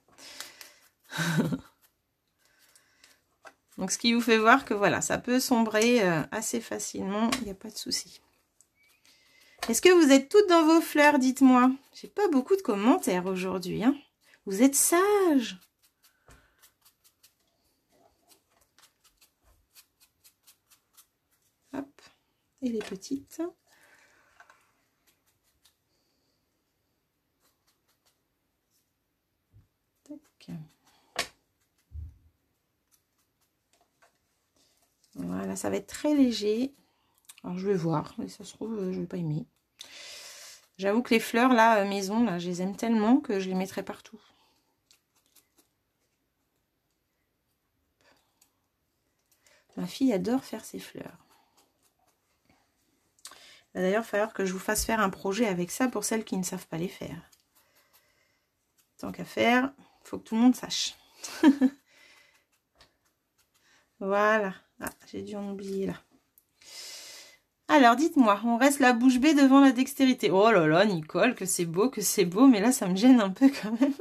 Donc, ce qui vous fait voir que, voilà, ça peut sombrer assez facilement. Il n'y a pas de souci. Est-ce que vous êtes toutes dans vos fleurs? Dites-moi. J'ai pas beaucoup de commentaires aujourd'hui, hein. Vous êtes sages. Hop. Et les petites. Tac. Voilà, ça va être très léger. Alors, je vais voir. Mais ça se trouve, je vais pas aimer. J'avoue que les fleurs, là, maison, là, je les aime tellement que je les mettrai partout. Ma fille adore faire ses fleurs. Il va d'ailleurs falloir que je vous fasse faire un projet avec ça pour celles qui ne savent pas les faire. Tant qu'à faire, il faut que tout le monde sache. Voilà. Ah, j'ai dû en oublier là. Alors, dites-moi, on reste la bouche bée devant la dextérité. Oh là là, Nicole, que c'est beau, mais là, ça me gêne un peu quand même.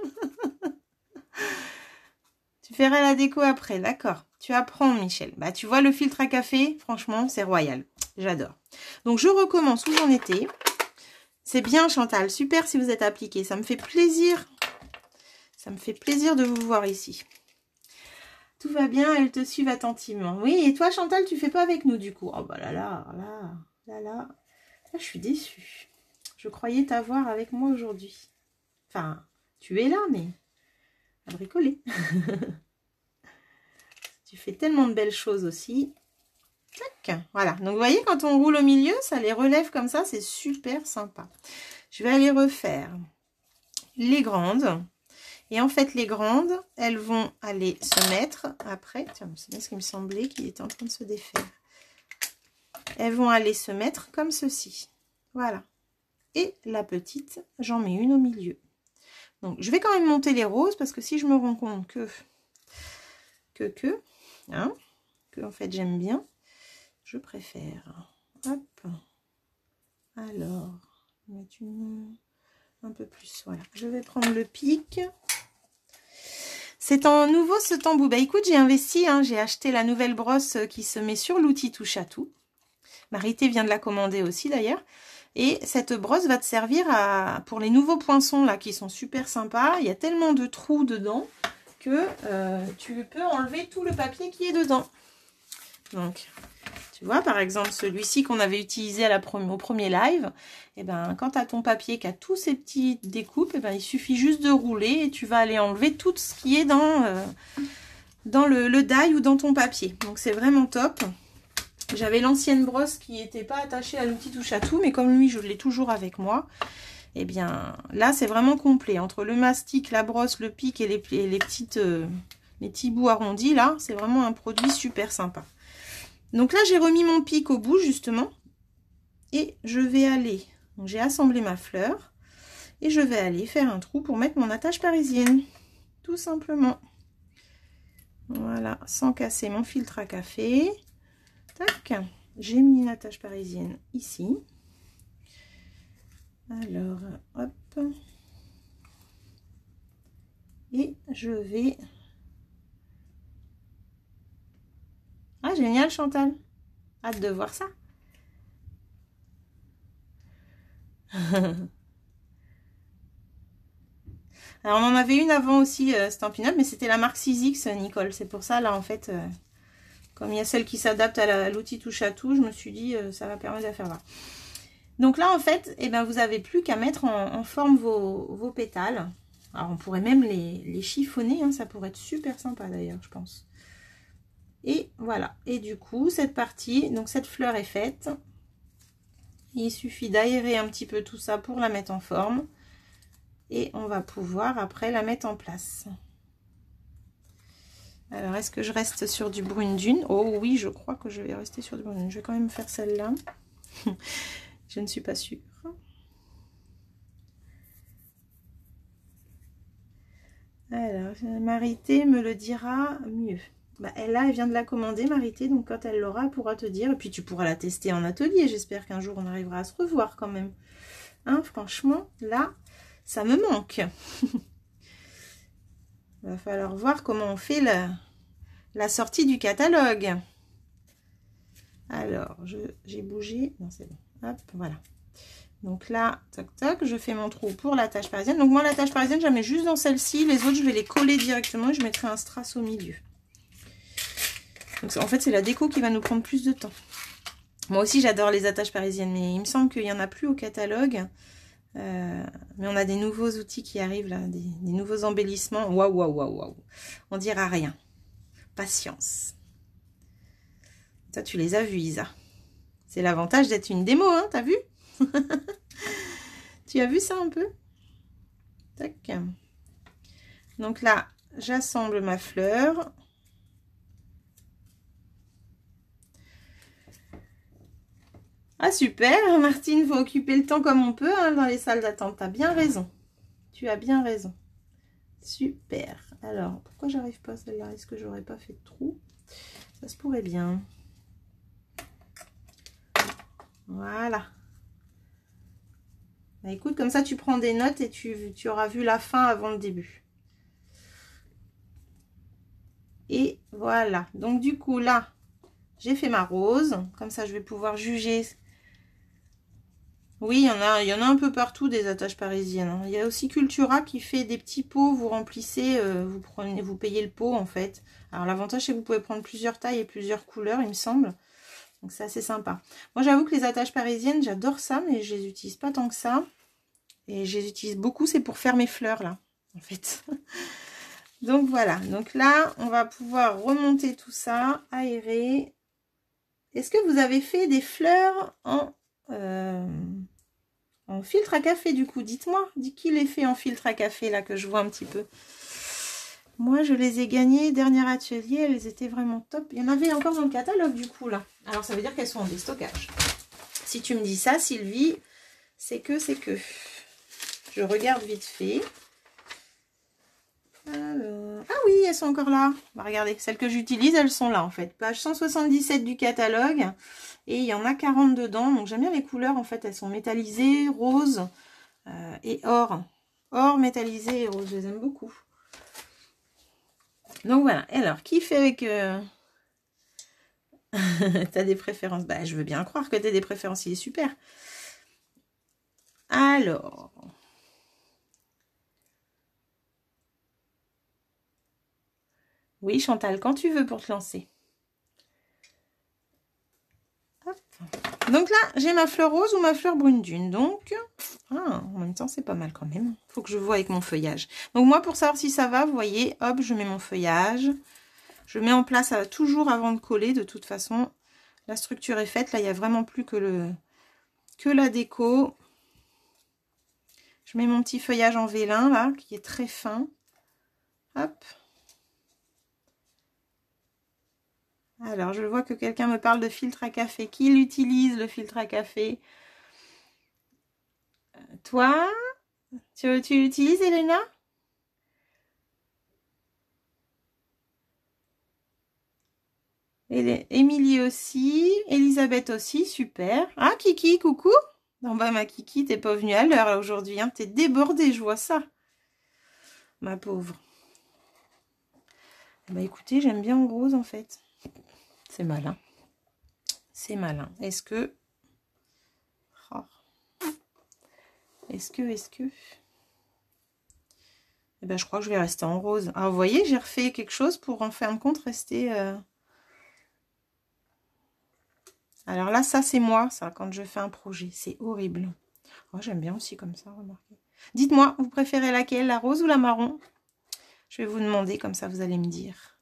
Tu feras la déco après, d'accord. Tu apprends, Michel. Bah, tu vois, le filtre à café, franchement, c'est royal. J'adore. Donc, je recommence où j'en étais. C'est bien, Chantal. Super si vous êtes appliqué. Ça me fait plaisir. Ça me fait plaisir de vous voir ici. Tout va bien, elles te suivent attentivement. Oui, et toi, Chantal, tu fais pas avec nous, du coup. Oh, bah là, je suis déçue. Je croyais t'avoir avec moi aujourd'hui. Enfin, tu es là, mais à bricoler. Tu fais tellement de belles choses aussi. Tac, voilà. Donc, vous voyez, quand on roule au milieu, ça les relève comme ça. C'est super sympa. Je vais aller refaire les grandes. Et en fait, les grandes, elles vont aller se mettre après. Tiens, c'est bien ce qui me semblait qu'il était en train de se défaire. Elles vont aller se mettre comme ceci. Voilà. Et la petite, j'en mets une au milieu. Donc, je vais quand même monter les roses parce que si je me rends compte que en fait, j'aime bien, je préfère. Hop. Alors, mettre une un peu plus. Voilà. Je vais prendre le pic. C'est en nouveau ce tambour. Bah écoute, j'ai investi, hein, j'ai acheté la nouvelle brosse qui se met sur l'outil touche à tout. Marité vient de la commander aussi d'ailleurs. Et cette brosse va te servir pour les nouveaux poinçons là qui sont super sympas. Il y a tellement de trous dedans que tu peux enlever tout le papier qui est dedans. Donc, tu vois, par exemple, celui-ci qu'on avait utilisé au premier live, et ben, quand tu as ton papier qui a tous ces petites découpes, et ben, il suffit juste de rouler et tu vas aller enlever tout ce qui est dans le die ou dans ton papier. Donc, c'est vraiment top. J'avais l'ancienne brosse qui n'était pas attachée à l'outil touche à tout, mais comme lui, je l'ai toujours avec moi. Et bien là, c'est vraiment complet. Entre le mastic, la brosse, le pic et les petits bouts arrondis, là, c'est vraiment un produit super sympa. Donc là, j'ai remis mon pic au bout, justement. Et je vais aller... Donc j'ai assemblé ma fleur. Et je vais aller faire un trou pour mettre mon attache parisienne. Tout simplement. Voilà, sans casser mon filtre à café. Tac. J'ai mis une attache parisienne ici. Alors, hop. Et je vais... Ah, génial, Chantal. Hâte de voir ça. Alors, on en avait une avant aussi, Stampin' Up, mais c'était la marque 6X, Nicole. C'est pour ça, là, en fait, comme il y a celle qui s'adapte à l'outil touche à tout, je me suis dit, ça va permettre de la faire voir. Donc là, en fait, eh ben, vous n'avez plus qu'à mettre en forme vos pétales. Alors, on pourrait même les chiffonner, hein, ça pourrait être super sympa d'ailleurs, je pense. Et voilà. Et du coup, cette partie, donc cette fleur est faite. Il suffit d'aérer un petit peu tout ça pour la mettre en forme. Et on va pouvoir après la mettre en place. Alors, est-ce que je reste sur du brune dune? Oh oui, je crois que je vais rester sur du brune dune. Je vais quand même faire celle-là. Je ne suis pas sûre. Alors, Marité me le dira mieux. Bah, elle vient de la commander, Marité, donc quand elle l'aura, elle pourra te dire. Et puis tu pourras la tester en atelier. J'espère qu'un jour on arrivera à se revoir quand même. Hein, franchement, là, ça me manque. Il va falloir voir comment on fait la sortie du catalogue. Alors, j'ai bougé. Non, c'est bon. Hop, voilà. Donc là, toc toc, je fais mon trou pour la tâche parisienne. Donc moi, la tâche parisienne, je la mets juste dans celle-ci. Les autres, je vais les coller directement et je mettrai un strass au milieu. Donc en fait, c'est la déco qui va nous prendre plus de temps. Moi aussi, j'adore les attaches parisiennes, mais il me semble qu'il n'y en a plus au catalogue. Mais on a des nouveaux outils qui arrivent là, des nouveaux embellissements. Waouh, waouh, waouh, waouh. On dira rien. Patience. Toi, tu les as vus, Isa. C'est l'avantage d'être une démo, hein, t'as vu? Tu as vu ça un peu? Tac. Donc là, j'assemble ma fleur. Ah super, Martine, faut occuper le temps comme on peut hein, dans les salles d'attente. Tu as bien raison. Tu as bien raison. Super. Alors, pourquoi j'arrive pas celle-là? Est-ce que j'aurais pas fait de trou? Ça se pourrait bien. Voilà. Bah, écoute, comme ça tu prends des notes et tu auras vu la fin avant le début. Et voilà. Donc du coup là, j'ai fait ma rose. Comme ça je vais pouvoir juger. Oui, il y en a un peu partout des attaches parisiennes. Hein. Il y a aussi Cultura qui fait des petits pots, vous remplissez, vous payez le pot en fait. Alors l'avantage c'est que vous pouvez prendre plusieurs tailles et plusieurs couleurs, il me semble. Donc c'est assez sympa. Moi j'avoue que les attaches parisiennes, j'adore ça, mais je les utilise pas tant que ça. Et je les utilise beaucoup, c'est pour faire mes fleurs là, en fait. Donc voilà, donc là on va pouvoir remonter tout ça, aérer. Est-ce que vous avez fait des fleurs en filtre à café du coup? Dites-moi, qui les fait en filtre à café là que je vois un petit peu? Moi je les ai gagnées, dernier atelier, elles étaient vraiment top. Il y en avait encore dans le catalogue du coup là. Alors ça veut dire qu'elles sont en déstockage. Si tu me dis ça Sylvie, c'est que. Je regarde vite fait. Alors... Ah oui, elles sont encore là. Bah, regardez, celles que j'utilise, elles sont là en fait. Page 177 du catalogue. Et il y en a 40 dedans. Donc j'aime bien les couleurs en fait. Elles sont métallisées, rose et or. Or, métallisé et rose. Je les aime beaucoup. Donc voilà. Alors, qui fait avec... T'as des préférences? Bah, je veux bien croire que t'as des préférences. Il est super. Alors... Oui, Chantal, quand tu veux pour te lancer. Hop. Donc là, j'ai ma fleur rose ou ma fleur brune dune. Donc, en même temps, c'est pas mal quand même. Il faut que je vois avec mon feuillage. Donc moi, pour savoir si ça va, vous voyez, hop, je mets mon feuillage. Je mets en place toujours avant de coller. De toute façon, la structure est faite. Là, il n'y a vraiment plus que la déco. Je mets mon petit feuillage en vélin, là, qui est très fin. Hop. Alors, je vois que quelqu'un me parle de filtre à café. Qui l'utilise, le filtre à café? Toi? Tu l'utilises, Elena? Émilie aussi. Elisabeth aussi, super. Ah, Kiki, coucou. Non, bah, ma Kiki, t'es pas venue à l'heure aujourd'hui, hein. T'es débordée, je vois ça. Ma pauvre. Bah, écoutez, j'aime bien en rose, en fait. C'est malin. C'est malin. Est-ce que... Oh. Est-ce que... Eh ben, je crois que je vais rester en rose. Alors, vous voyez, j'ai refait quelque chose pour, en fin de compte, rester... Alors là, ça, c'est moi, ça, quand je fais un projet. C'est horrible. Oh, j'aime bien aussi comme ça, remarquez. Dites-moi, vous préférez laquelle, la rose ou la marron? Je vais vous demander, comme ça, vous allez me dire.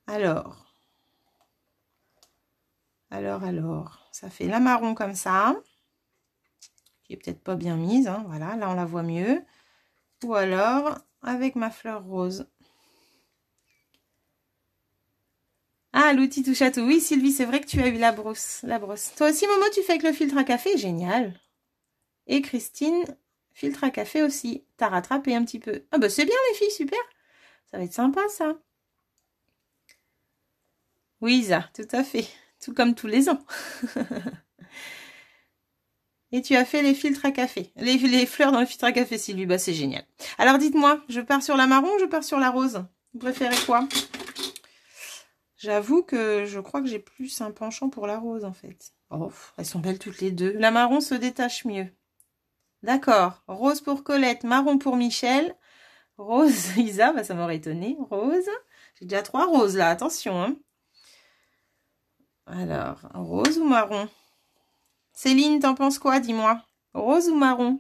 Alors, ça fait la marron comme ça, qui est peut-être pas bien mise, hein, voilà, là on la voit mieux. Ou alors, avec ma fleur rose. Ah, l'outil touche à tout. Oui, Sylvie, c'est vrai que tu as eu la brosse. Toi aussi, Momo, tu fais avec le filtre à café, génial. Et Christine, filtre à café aussi. T'as rattrapé un petit peu. Ah bah c'est bien les filles, super. Ça va être sympa ça. Oui, Isa, tout à fait. Tout comme tous les ans. Et tu as fait les filtres à café. Les fleurs dans le filtre à café, Sylvie. Bah c'est génial. Alors dites-moi, je pars sur la marron ou je pars sur la rose? Vous préférez quoi? J'avoue que je crois que j'ai plus un penchant pour la rose en fait. Oh, elles sont belles toutes les deux. La marron se détache mieux. D'accord. Rose pour Colette, marron pour Michel. Rose, Isa, bah ça m'aurait étonné. Rose. J'ai déjà 3 roses là, attention. Hein. Alors, rose ou marron? Céline, t'en penses quoi, dis-moi? Rose ou marron?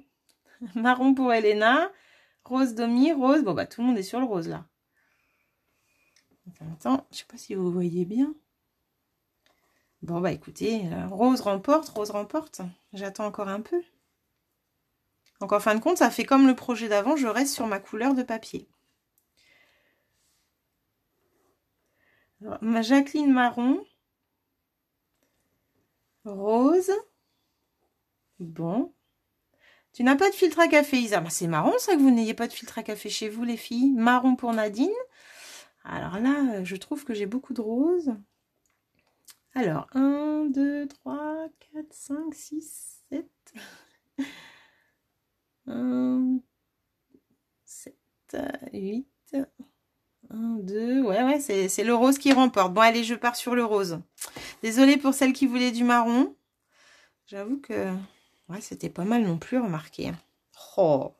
Marron pour Elena. Rose Domi, rose. Bon, bah tout le monde est sur le rose là. Attends, je sais pas si vous voyez bien. Bon, bah écoutez, rose remporte. J'attends encore un peu. Donc en fin de compte, ça fait comme le projet d'avant, je reste sur ma couleur de papier. Alors, ma Jacqueline marron. Rose. Bon. Tu n'as pas de filtre à café, Isa. Bah, c'est marrant ça que vous n'ayez pas de filtre à café chez vous, les filles. Marron pour Nadine. Alors là, je trouve que j'ai beaucoup de roses. Alors, 1, 2, 3, 4, 5, 6, 7. 1, 7, 8. 1, 2. Ouais, c'est le rose qui remporte. Bon, allez, je pars sur le rose. Désolée pour celle qui voulait du marron. J'avoue que... Ouais, c'était pas mal non plus, remarquez. Oh.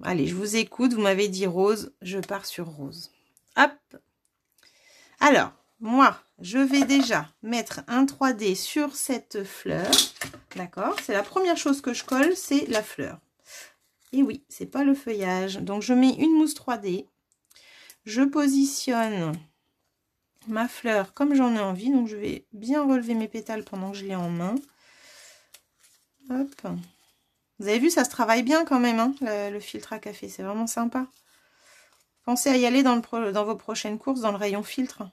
Allez, je vous écoute. Vous m'avez dit rose. Je pars sur rose. Hop. Alors, moi, je vais déjà mettre un 3D sur cette fleur. D'accord? C'est la première chose que je colle, c'est la fleur. Et oui, c'est pas le feuillage. Donc, je mets une mousse 3D. Je positionne ma fleur comme j'en ai envie. Donc, je vais bien relever mes pétales pendant que je l'ai en main. Hop. Vous avez vu, ça se travaille bien quand même, hein, le filtre à café. C'est vraiment sympa. Pensez à y aller dans vos prochaines courses, dans le rayon filtre.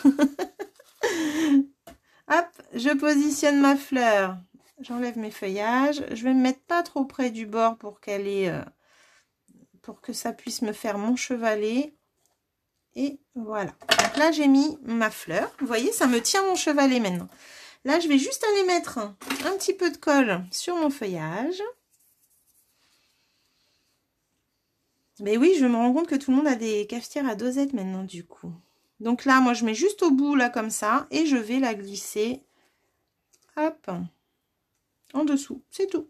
Hop, je positionne ma fleur. J'enlève mes feuillages. Je vais me mettre pas trop près du bord pour qu'elle ait... pour que ça puisse me faire mon chevalet. Et voilà. Donc là, j'ai mis ma fleur. Vous voyez, ça me tient mon chevalet maintenant. Là, je vais juste aller mettre un petit peu de colle sur mon feuillage. Mais oui, je me rends compte que tout le monde a des cafetières à dosettes maintenant, du coup. Donc là, moi, je mets juste au bout, là, comme ça. Et je vais la glisser, hop, en dessous. C'est tout.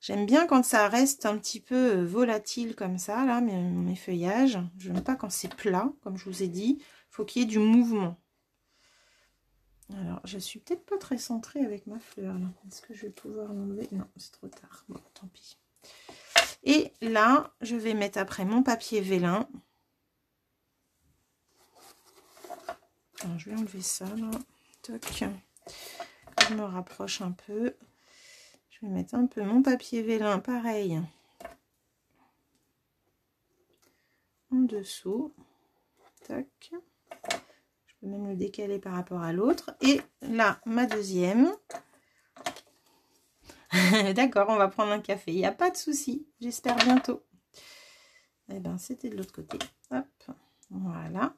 J'aime bien quand ça reste un petit peu volatile comme ça, là, mes feuillages. Je n'aime pas quand c'est plat, comme je vous ai dit. Il faut qu'il y ait du mouvement. Alors, je suis peut-être pas très centrée avec ma fleur, là. Est-ce que je vais pouvoir l'enlever? Non, c'est trop tard. Bon, tant pis. Et là, je vais mettre après mon papier vélin. Alors, je vais enlever ça, là. Toc. Je me rapproche un peu. Je Je vais mettre un peu mon papier vélin, pareil, en dessous. Tac. Je peux même le décaler par rapport à l'autre. Et là, ma deuxième. D'accord, on va prendre un café. Il n'y a pas de souci. J'espère bientôt. Eh bien, c'était de l'autre côté. Hop, voilà.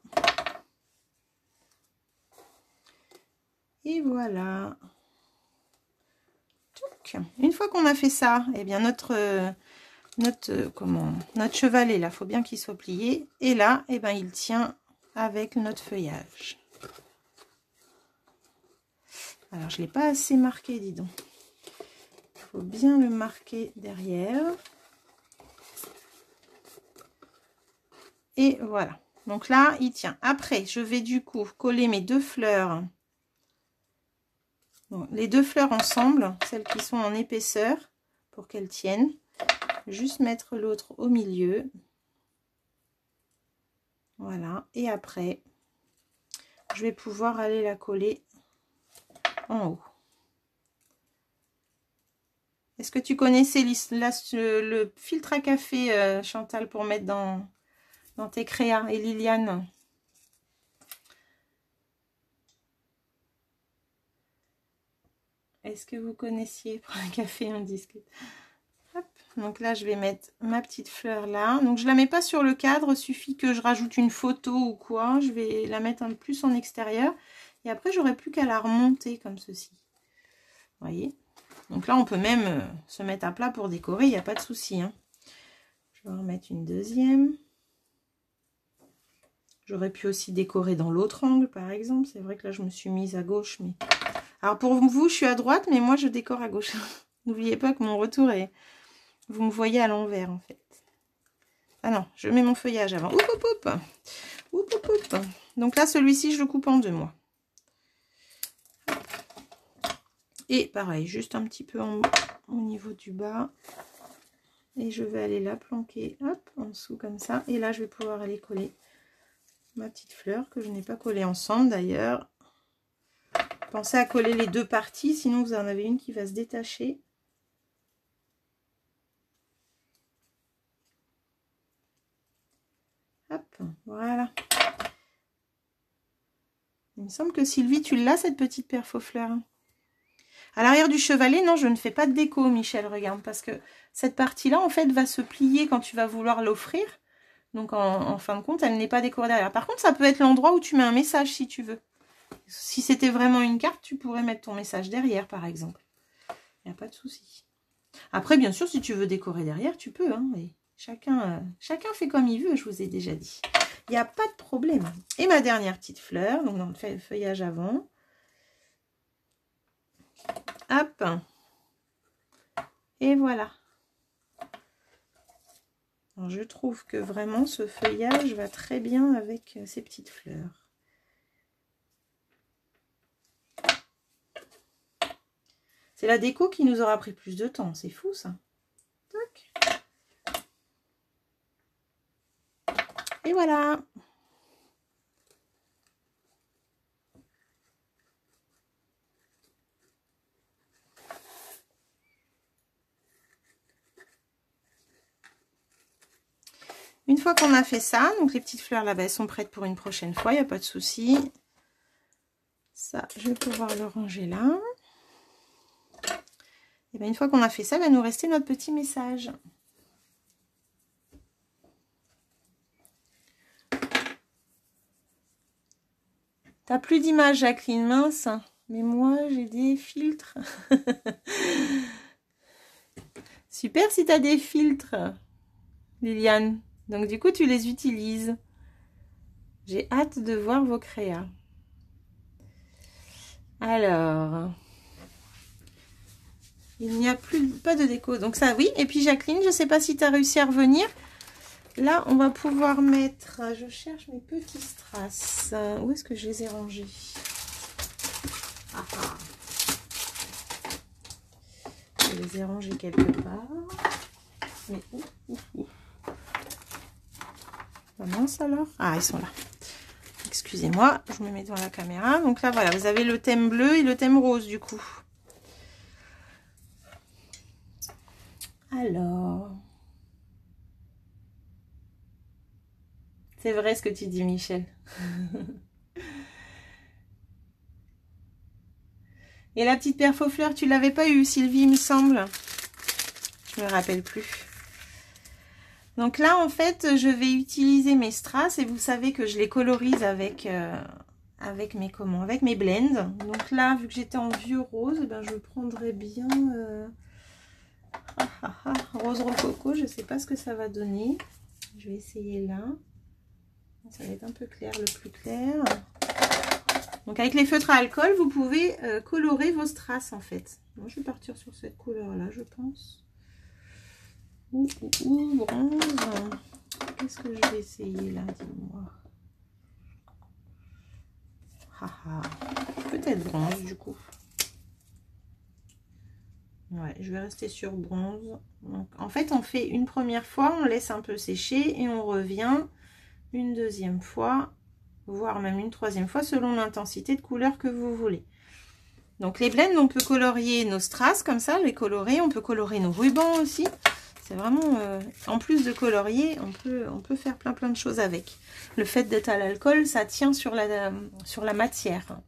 Et voilà. Une fois qu'on a fait ça, eh bien notre chevalet là, faut bien qu'il soit plié. Et là, eh ben il tient avec notre feuillage. Alors je l'ai pas assez marqué, dis donc. Il faut bien le marquer derrière. Et voilà. Donc là, il tient. Après, je vais du coup coller mes deux fleurs. Bon, les deux fleurs ensemble, celles qui sont en épaisseur, pour qu'elles tiennent. Juste mettre l'autre au milieu. Voilà. Et après, je vais pouvoir aller la coller en haut. Est-ce que tu connaissais le filtre à café, Chantal, pour mettre dans tes créas, et Liliane? Est-ce que vous connaissiez? Pour un café, on discute. Hop. Donc là, je vais mettre ma petite fleur là. Donc je la mets pas sur le cadre, suffit que je rajoute une photo ou quoi. Je vais la mettre un peu plus en extérieur. Et après, j'aurai plus qu'à la remonter comme ceci. Vous voyez? Donc là, on peut même se mettre à plat pour décorer, il n'y a pas de souci. Hein. Je vais en remettre une deuxième. J'aurais pu aussi décorer dans l'autre angle, par exemple. C'est vrai que là, je me suis mise à gauche. Mais... Alors, pour vous, je suis à droite, mais moi, je décore à gauche. N'oubliez pas que mon retour est... Vous me voyez à l'envers, en fait. Ah non, je mets mon feuillage avant. Oup, oup, oup. Oup, oup, oup. Donc là, celui-ci, je le coupe en deux, moi. Et pareil, juste un petit peu au niveau du bas. Et je vais aller la planquer, hop, en dessous comme ça. Et là, je vais pouvoir aller coller ma petite fleur que je n'ai pas collée ensemble d'ailleurs. Pensez à coller les deux parties, sinon vous en avez une qui va se détacher. Hop, voilà. Il me semble que Sylvie, tu l'as cette petite paire faux fleurs. À l'arrière du chevalet, non, je ne fais pas de déco, Michel, regarde, parce que cette partie-là, en fait, va se plier quand tu vas vouloir l'offrir. Donc, en fin de compte, elle n'est pas décorée derrière. Par contre, ça peut être l'endroit où tu mets un message, si tu veux. Si c'était vraiment une carte, tu pourrais mettre ton message derrière, par exemple. Il n'y a pas de souci. Après, bien sûr, si tu veux décorer derrière, tu peux. Hein, et chacun fait comme il veut, je vous ai déjà dit. Il n'y a pas de problème. Et ma dernière petite fleur, donc dans le feuillage avant. Hop. Et voilà. Alors, je trouve que vraiment ce feuillage va très bien avec ces petites fleurs. C'est la déco qui nous aura pris plus de temps. C'est fou ça. Tac. Et voilà. Une fois qu'on a fait ça, donc les petites fleurs là-bas, elles sont prêtes pour une prochaine fois, il n'y a pas de souci. Ça, je vais pouvoir le ranger là. Et bien une fois qu'on a fait ça, il va nous rester notre petit message. T'as plus d'image, Jacqueline, mince. Mais moi, j'ai des filtres. Super si t'as des filtres, Liliane. Donc du coup, tu les utilises. J'ai hâte de voir vos créas. Alors, il n'y a pas de déco. Donc ça, oui. Et puis Jacqueline, je ne sais pas si tu as réussi à revenir. Là, on va pouvoir mettre... Je cherche mes petits strass. Où est-ce que je les ai rangés? Je les ai rangés quelque part. Mais où? Ah mince alors. Ah, ils sont là. Excusez-moi, je me mets devant la caméra. Donc là, voilà, vous avez le thème bleu et le thème rose du coup. Alors, c'est vrai ce que tu dis, Michel. Et la petite paire faux fleurs, tu l'avais pas eu, Sylvie, il me semble. Je me rappelle plus. Donc là, en fait, je vais utiliser mes strass et vous savez que je les colorise avec, avec mes blends. Donc là, vu que j'étais en vieux rose, eh ben, je prendrais bien rose rococo. Je sais pas ce que ça va donner. Je vais essayer là. Ça va être un peu clair, le plus clair. Donc avec les feutres à alcool, vous pouvez colorer vos strass en fait. Moi, je vais partir sur cette couleur-là, je pense. Bronze. Qu'est-ce que je vais essayer là, dis-moi. Peut-être bronze du coup. Ouais, je vais rester sur bronze. Donc, en fait, on fait une première fois, on laisse un peu sécher et on revient une deuxième fois, voire même une troisième fois selon l'intensité de couleur que vous voulez. Donc les blends, on peut colorier nos strass comme ça, les colorer. On peut colorer nos rubans aussi. C'est vraiment, en plus de colorier, on peut faire plein de choses avec. Le fait d'être à l'alcool, ça tient sur la matière.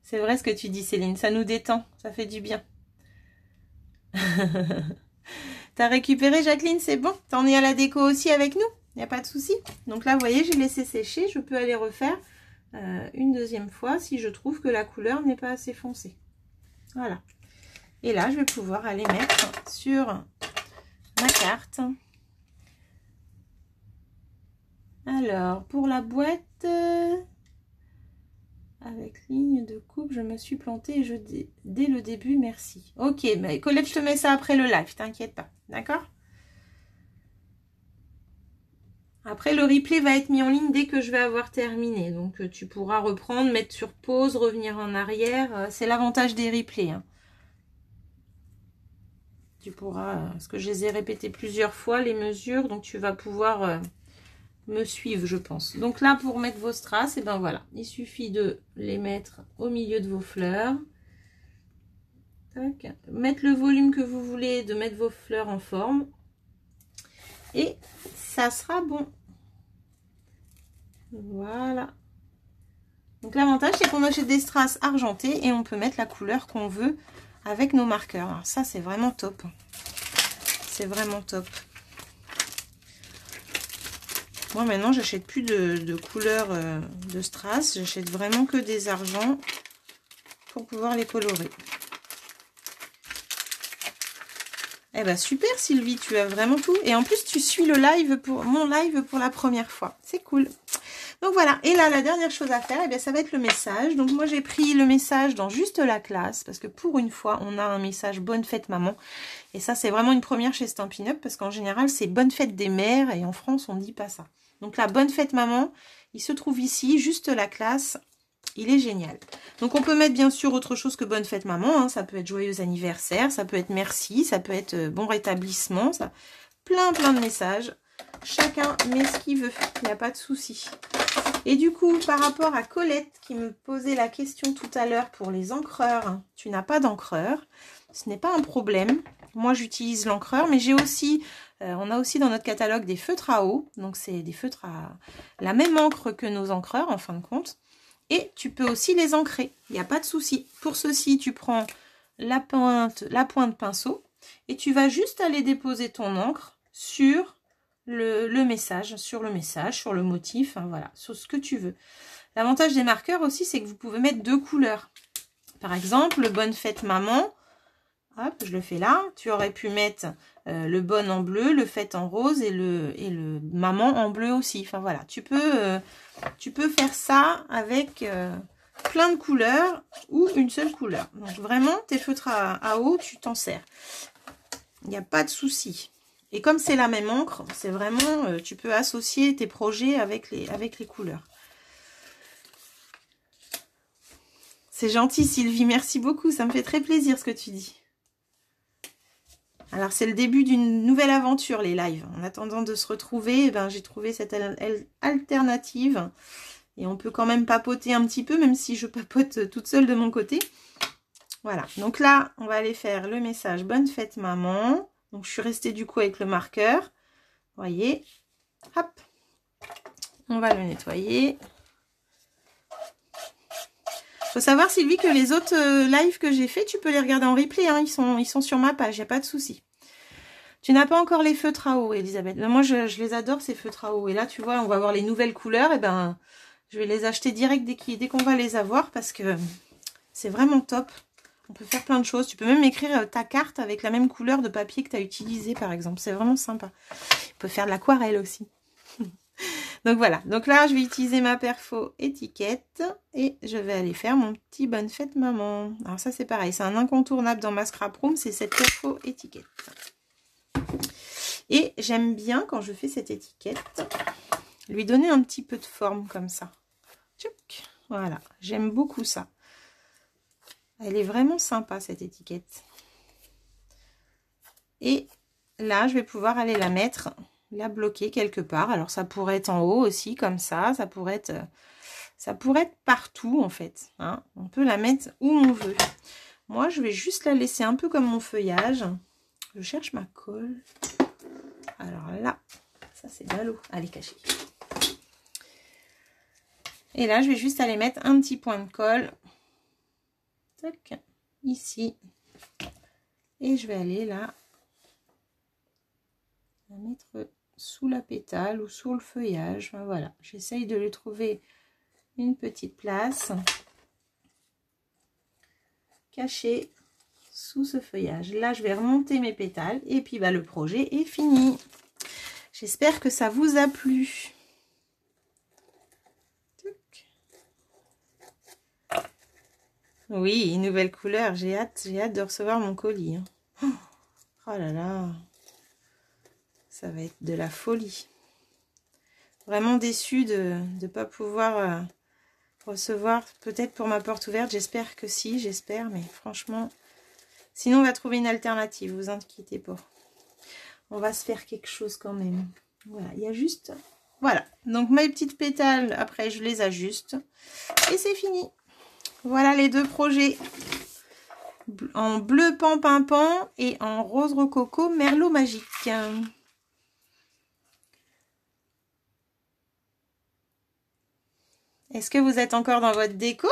C'est vrai ce que tu dis, Céline, ça nous détend, ça fait du bien. T'as récupéré, Jacqueline, c'est bon? T'en es à la déco aussi avec nous? Il n'y a pas de souci. Donc là, vous voyez, j'ai laissé sécher, je peux aller refaire une deuxième fois si je trouve que la couleur n'est pas assez foncée. Voilà. Et là, je vais pouvoir aller mettre sur ma carte. Alors, pour la boîte, avec ligne de coupe, je me suis plantée dès le début, merci. Ok, mais Colette, je te mets ça après le live, t'inquiète pas, d'accord? Après, le replay va être mis en ligne dès que je vais avoir terminé. Donc, tu pourras reprendre, mettre sur pause, revenir en arrière. C'est l'avantage des replays. Hein. Tu pourras, parce que je les ai répétés plusieurs fois, les mesures. Donc, tu vas pouvoir me suivre, je pense. Donc là, pour mettre vos strass, et ben voilà. Il suffit de les mettre au milieu de vos fleurs. Tac. Mettre le volume que vous voulez, de mettre vos fleurs en forme. Et ça sera bon. Voilà. Donc l'avantage, c'est qu'on achète des strass argentés et on peut mettre la couleur qu'on veut avec nos marqueurs. Alors ça, c'est vraiment top. C'est vraiment top. Moi, maintenant, j'achète plus de couleurs de strass. J'achète vraiment que des argents pour pouvoir les colorer. Eh ben super, Sylvie, tu as vraiment tout. Et en plus, tu suis le live mon live pour la première fois. C'est cool. Donc voilà, et là, la dernière chose à faire, eh bien, ça va être le message. Donc moi, j'ai pris le message dans juste la classe, parce que pour une fois, on a un message « Bonne fête, maman ». Et ça, c'est vraiment une première chez Stampin' Up, parce qu'en général, c'est « Bonne fête des mères », et en France, on ne dit pas ça. Donc la « Bonne fête, maman », il se trouve ici, juste la classe. Il est génial. Donc on peut mettre bien sûr autre chose que bonne fête maman. Hein. Ça peut être joyeux anniversaire, ça peut être merci, ça peut être bon rétablissement. Ça... Plein de messages. Chacun met ce qu'il veut. Il n'y a pas de souci. Et du coup, par rapport à Colette qui me posait la question tout à l'heure pour les encreurs. Tu n'as pas d'encreur. Ce n'est pas un problème. Moi j'utilise l'encreur, mais j'ai aussi... on a aussi dans notre catalogue des feutres à eau. Donc c'est des feutres à la même encre que nos encreurs en fin de compte. Et tu peux aussi les ancrer, il n'y a pas de souci. Pour ceci, tu prends la pointe pinceau et tu vas juste aller déposer ton encre sur le message, sur le motif, hein, voilà, sur ce que tu veux. L'avantage des marqueurs aussi, c'est que vous pouvez mettre deux couleurs. Par exemple, le bonne fête maman, hop, je le fais là. Tu aurais pu mettre le bonne en bleu, le fête en rose et le maman en bleu aussi. Enfin voilà, tu peux faire ça avec plein de couleurs ou une seule couleur. Donc vraiment, tes feutres à eau, tu t'en sers. Il n'y a pas de souci. Et comme c'est la même encre, c'est vraiment, tu peux associer tes projets avec les couleurs. C'est gentil Sylvie, merci beaucoup, ça me fait très plaisir ce que tu dis. Alors c'est le début d'une nouvelle aventure les lives. En attendant de se retrouver, eh ben, j'ai trouvé cette alternative Et on peut quand même papoter un petit peu, même si je papote toute seule de mon côté. Voilà, donc là, on va aller faire le message « Bonne fête maman ». Donc je suis restée du coup avec le marqueur. Vous voyez, hop, on va le nettoyer. Faut savoir Sylvie que les autres lives que j'ai fait, tu peux les regarder en replay, hein, ils sont sur ma page, il n'y a pas de souci. Tu n'as pas encore les feutres à eau, Elisabeth. Moi je les adore ces feutres à eau. Et là tu vois, on va voir les nouvelles couleurs, et ben je vais les acheter direct dès qu'on va les avoir parce que c'est vraiment top. On peut faire plein de choses. Tu peux même écrire ta carte avec la même couleur de papier que tu as utilisé par exemple. C'est vraiment sympa. On peut faire de l'aquarelle aussi. Donc voilà, donc là je vais utiliser ma perfo étiquette et je vais aller faire mon petit bonne fête maman. Alors ça c'est pareil, c'est un incontournable dans ma scrap room, c'est cette perfo étiquette. Et j'aime bien quand je fais cette étiquette, lui donner un petit peu de forme comme ça. Tchouk, voilà, j'aime beaucoup ça. Elle est vraiment sympa cette étiquette. Et là je vais pouvoir aller la mettre... la bloquer quelque part. Alors ça pourrait être en haut aussi comme ça pourrait être partout en fait, hein. On peut la mettre où on veut. Moi je vais juste la laisser un peu comme mon feuillage. Je cherche ma colle. Alors là, ça c'est ballot, elle est cachée. Et là je vais juste aller mettre un petit point de colle. Tac, ici. Et je vais aller là la mettre sous la pétale ou sur le feuillage. Enfin, voilà, j'essaye de lui trouver une petite place cachée sous ce feuillage. Là je vais remonter mes pétales et puis bah, le projet est fini. J'espère que ça vous a plu. Oui, une nouvelle couleur, j'ai hâte de recevoir mon colis, hein. Oh là là, ça va être de la folie. Vraiment déçue de ne pas pouvoir recevoir, peut-être pour ma porte ouverte. J'espère que si, j'espère, mais franchement, sinon on va trouver une alternative, vous inquiétez pas. On va se faire quelque chose quand même. Voilà, il y a juste... Voilà, donc mes petites pétales, après je les ajuste et c'est fini. Voilà les deux projets. En bleu pan-pimpant et en rose rococo merlot magique. Est-ce que vous êtes encore dans votre déco?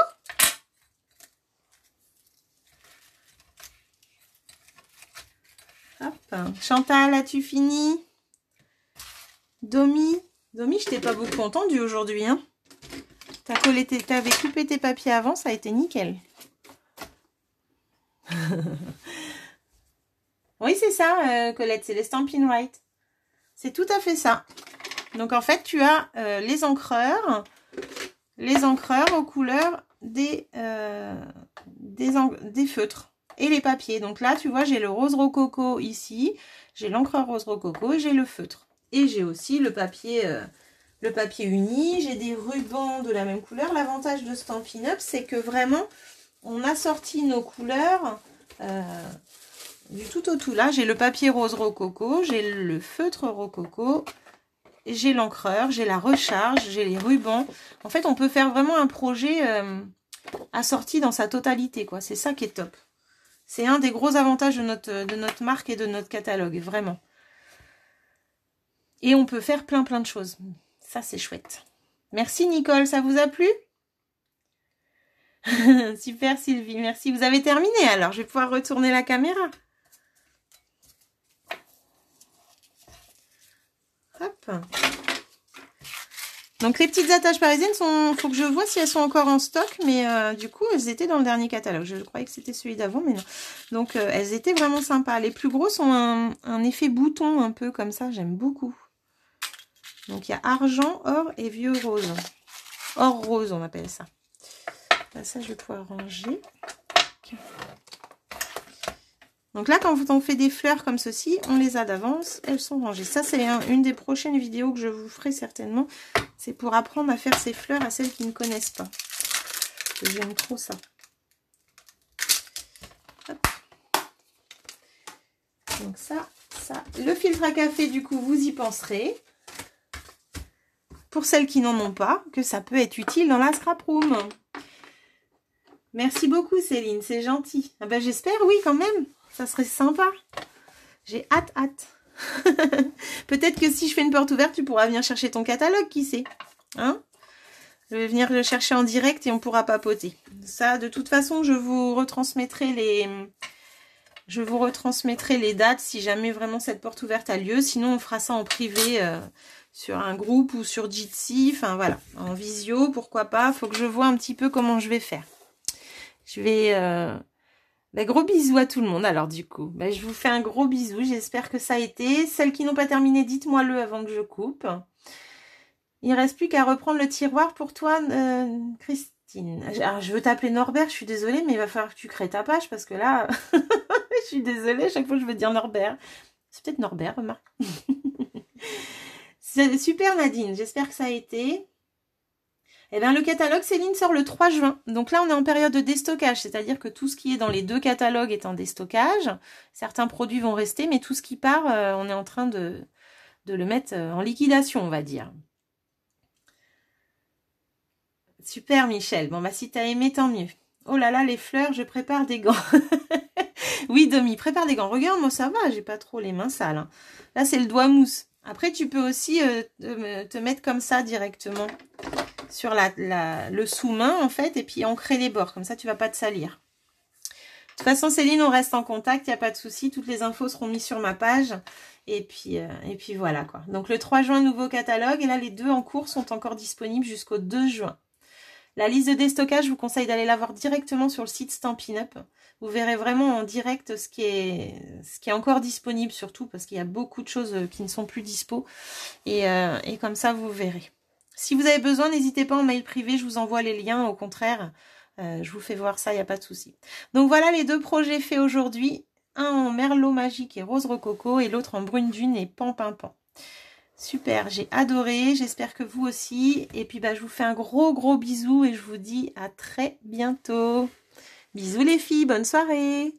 Hop. Chantal, as-tu fini? Domi, je t'ai pas beaucoup entendu aujourd'hui, hein? T'avais coupé tes papiers avant, ça a été nickel. Oui, c'est ça, Colette, c'est les Stampin' Right. C'est tout à fait ça. Donc, en fait, tu as les encreurs aux couleurs des feutres et les papiers. Donc là, tu vois, j'ai le rose rococo ici, j'ai l'encreur rose rococo et j'ai le feutre. Et j'ai aussi le papier uni, j'ai des rubans de la même couleur. L'avantage de Stampin' Up, c'est que vraiment, on a sorti nos couleurs du tout au tout. Là, j'ai le papier rose rococo, j'ai le feutre rococo, j'ai l'encreur, j'ai la recharge, j'ai les rubans. En fait, on peut faire vraiment un projet assorti dans sa totalité, quoi. C'est ça qui est top. C'est un des gros avantages de notre marque et de notre catalogue, vraiment. Et on peut faire plein de choses. Ça, c'est chouette. Merci Nicole, ça vous a plu? Super Sylvie, merci. Vous avez terminé alors, je vais pouvoir retourner la caméra. Hop. Donc les petites attaches parisiennes faut que je vois si elles sont encore en stock, mais du coup elles étaient dans le dernier catalogue. Je croyais que c'était celui d'avant, mais non. Donc elles étaient vraiment sympas. Les plus grosses ont un effet bouton un peu comme ça, j'aime beaucoup. Donc il y a argent, or et vieux rose. Or rose on appelle ça. Là, ça je vais pouvoir ranger. Donc là, quand on fait des fleurs comme ceci, on les a d'avance, elles sont rangées. Ça, c'est une des prochaines vidéos que je vous ferai certainement. C'est pour apprendre à faire ces fleurs à celles qui ne connaissent pas. J'aime trop ça. Hop. Donc ça. Le filtre à café, du coup, vous y penserez. pour celles qui n'en ont pas, que ça peut être utile dans la scrap room. Merci beaucoup Céline, c'est gentil. Ah ben, j'espère, oui, quand même. Ça serait sympa. J'ai hâte. Peut-être que si je fais une porte ouverte, tu pourras venir chercher ton catalogue, qui sait, hein? Je vais venir le chercher en direct et on pourra papoter. Ça, de toute façon, je vous retransmettrai les dates si jamais vraiment cette porte ouverte a lieu. Sinon, on fera ça en privé sur un groupe ou sur Jitsi. Enfin, voilà, en visio, pourquoi pas. Faut que je vois un petit peu comment je vais faire. Je vais... gros bisous à tout le monde. Alors, du coup, je vous fais un gros bisou. J'espère que ça a été. Celles qui n'ont pas terminé, dites-moi-le avant que je coupe. Il ne reste plus qu'à reprendre le tiroir pour toi, Christine. Alors, je veux t'appeler Norbert, je suis désolée, mais il va falloir que tu crées ta page parce que là, je suis désolée, chaque fois je veux dire Norbert. C'est peut-être Norbert, remarque. C'est super Nadine, j'espère que ça a été. Eh bien, le catalogue, Céline, sort le 3 juin. Donc là, on est en période de déstockage, c'est-à-dire que tout ce qui est dans les 2 catalogues est en déstockage. Certains produits vont rester, mais tout ce qui part, on est en train de le mettre en liquidation, on va dire. Super Michel, bon si t'as aimé tant mieux. Oh là là les fleurs, je prépare des gants. Oui Domi, prépare des gants. Regarde moi ça va, j'ai pas trop les mains sales. Hein. Là c'est le doigt mousse. Après tu peux aussi te mettre comme ça directement sur le sous-main en fait et puis ancrer les bords, comme ça tu vas pas te salir. De toute façon Céline on reste en contact, il n'y a pas de souci, toutes les infos seront mises sur ma page. Et puis voilà quoi. Donc le 3 juin nouveau catalogue et là les 2 en cours sont encore disponibles jusqu'au 2 juin. La liste de déstockage, je vous conseille d'aller la voir directement sur le site Stampin' Up. Vous verrez vraiment en direct ce qui est encore disponible, surtout parce qu'il y a beaucoup de choses qui ne sont plus dispo. Et comme ça, vous verrez. Si vous avez besoin, n'hésitez pas en mail privé, je vous envoie les liens. Au contraire, je vous fais voir ça, il n'y a pas de souci. Donc voilà les 2 projets faits aujourd'hui. Un en merlot magique et rose rococo et l'autre en brune dune et pan. Super, j'ai adoré, j'espère que vous aussi. Et puis je vous fais un gros bisou et je vous dis à très bientôt. Bisous les filles, bonne soirée.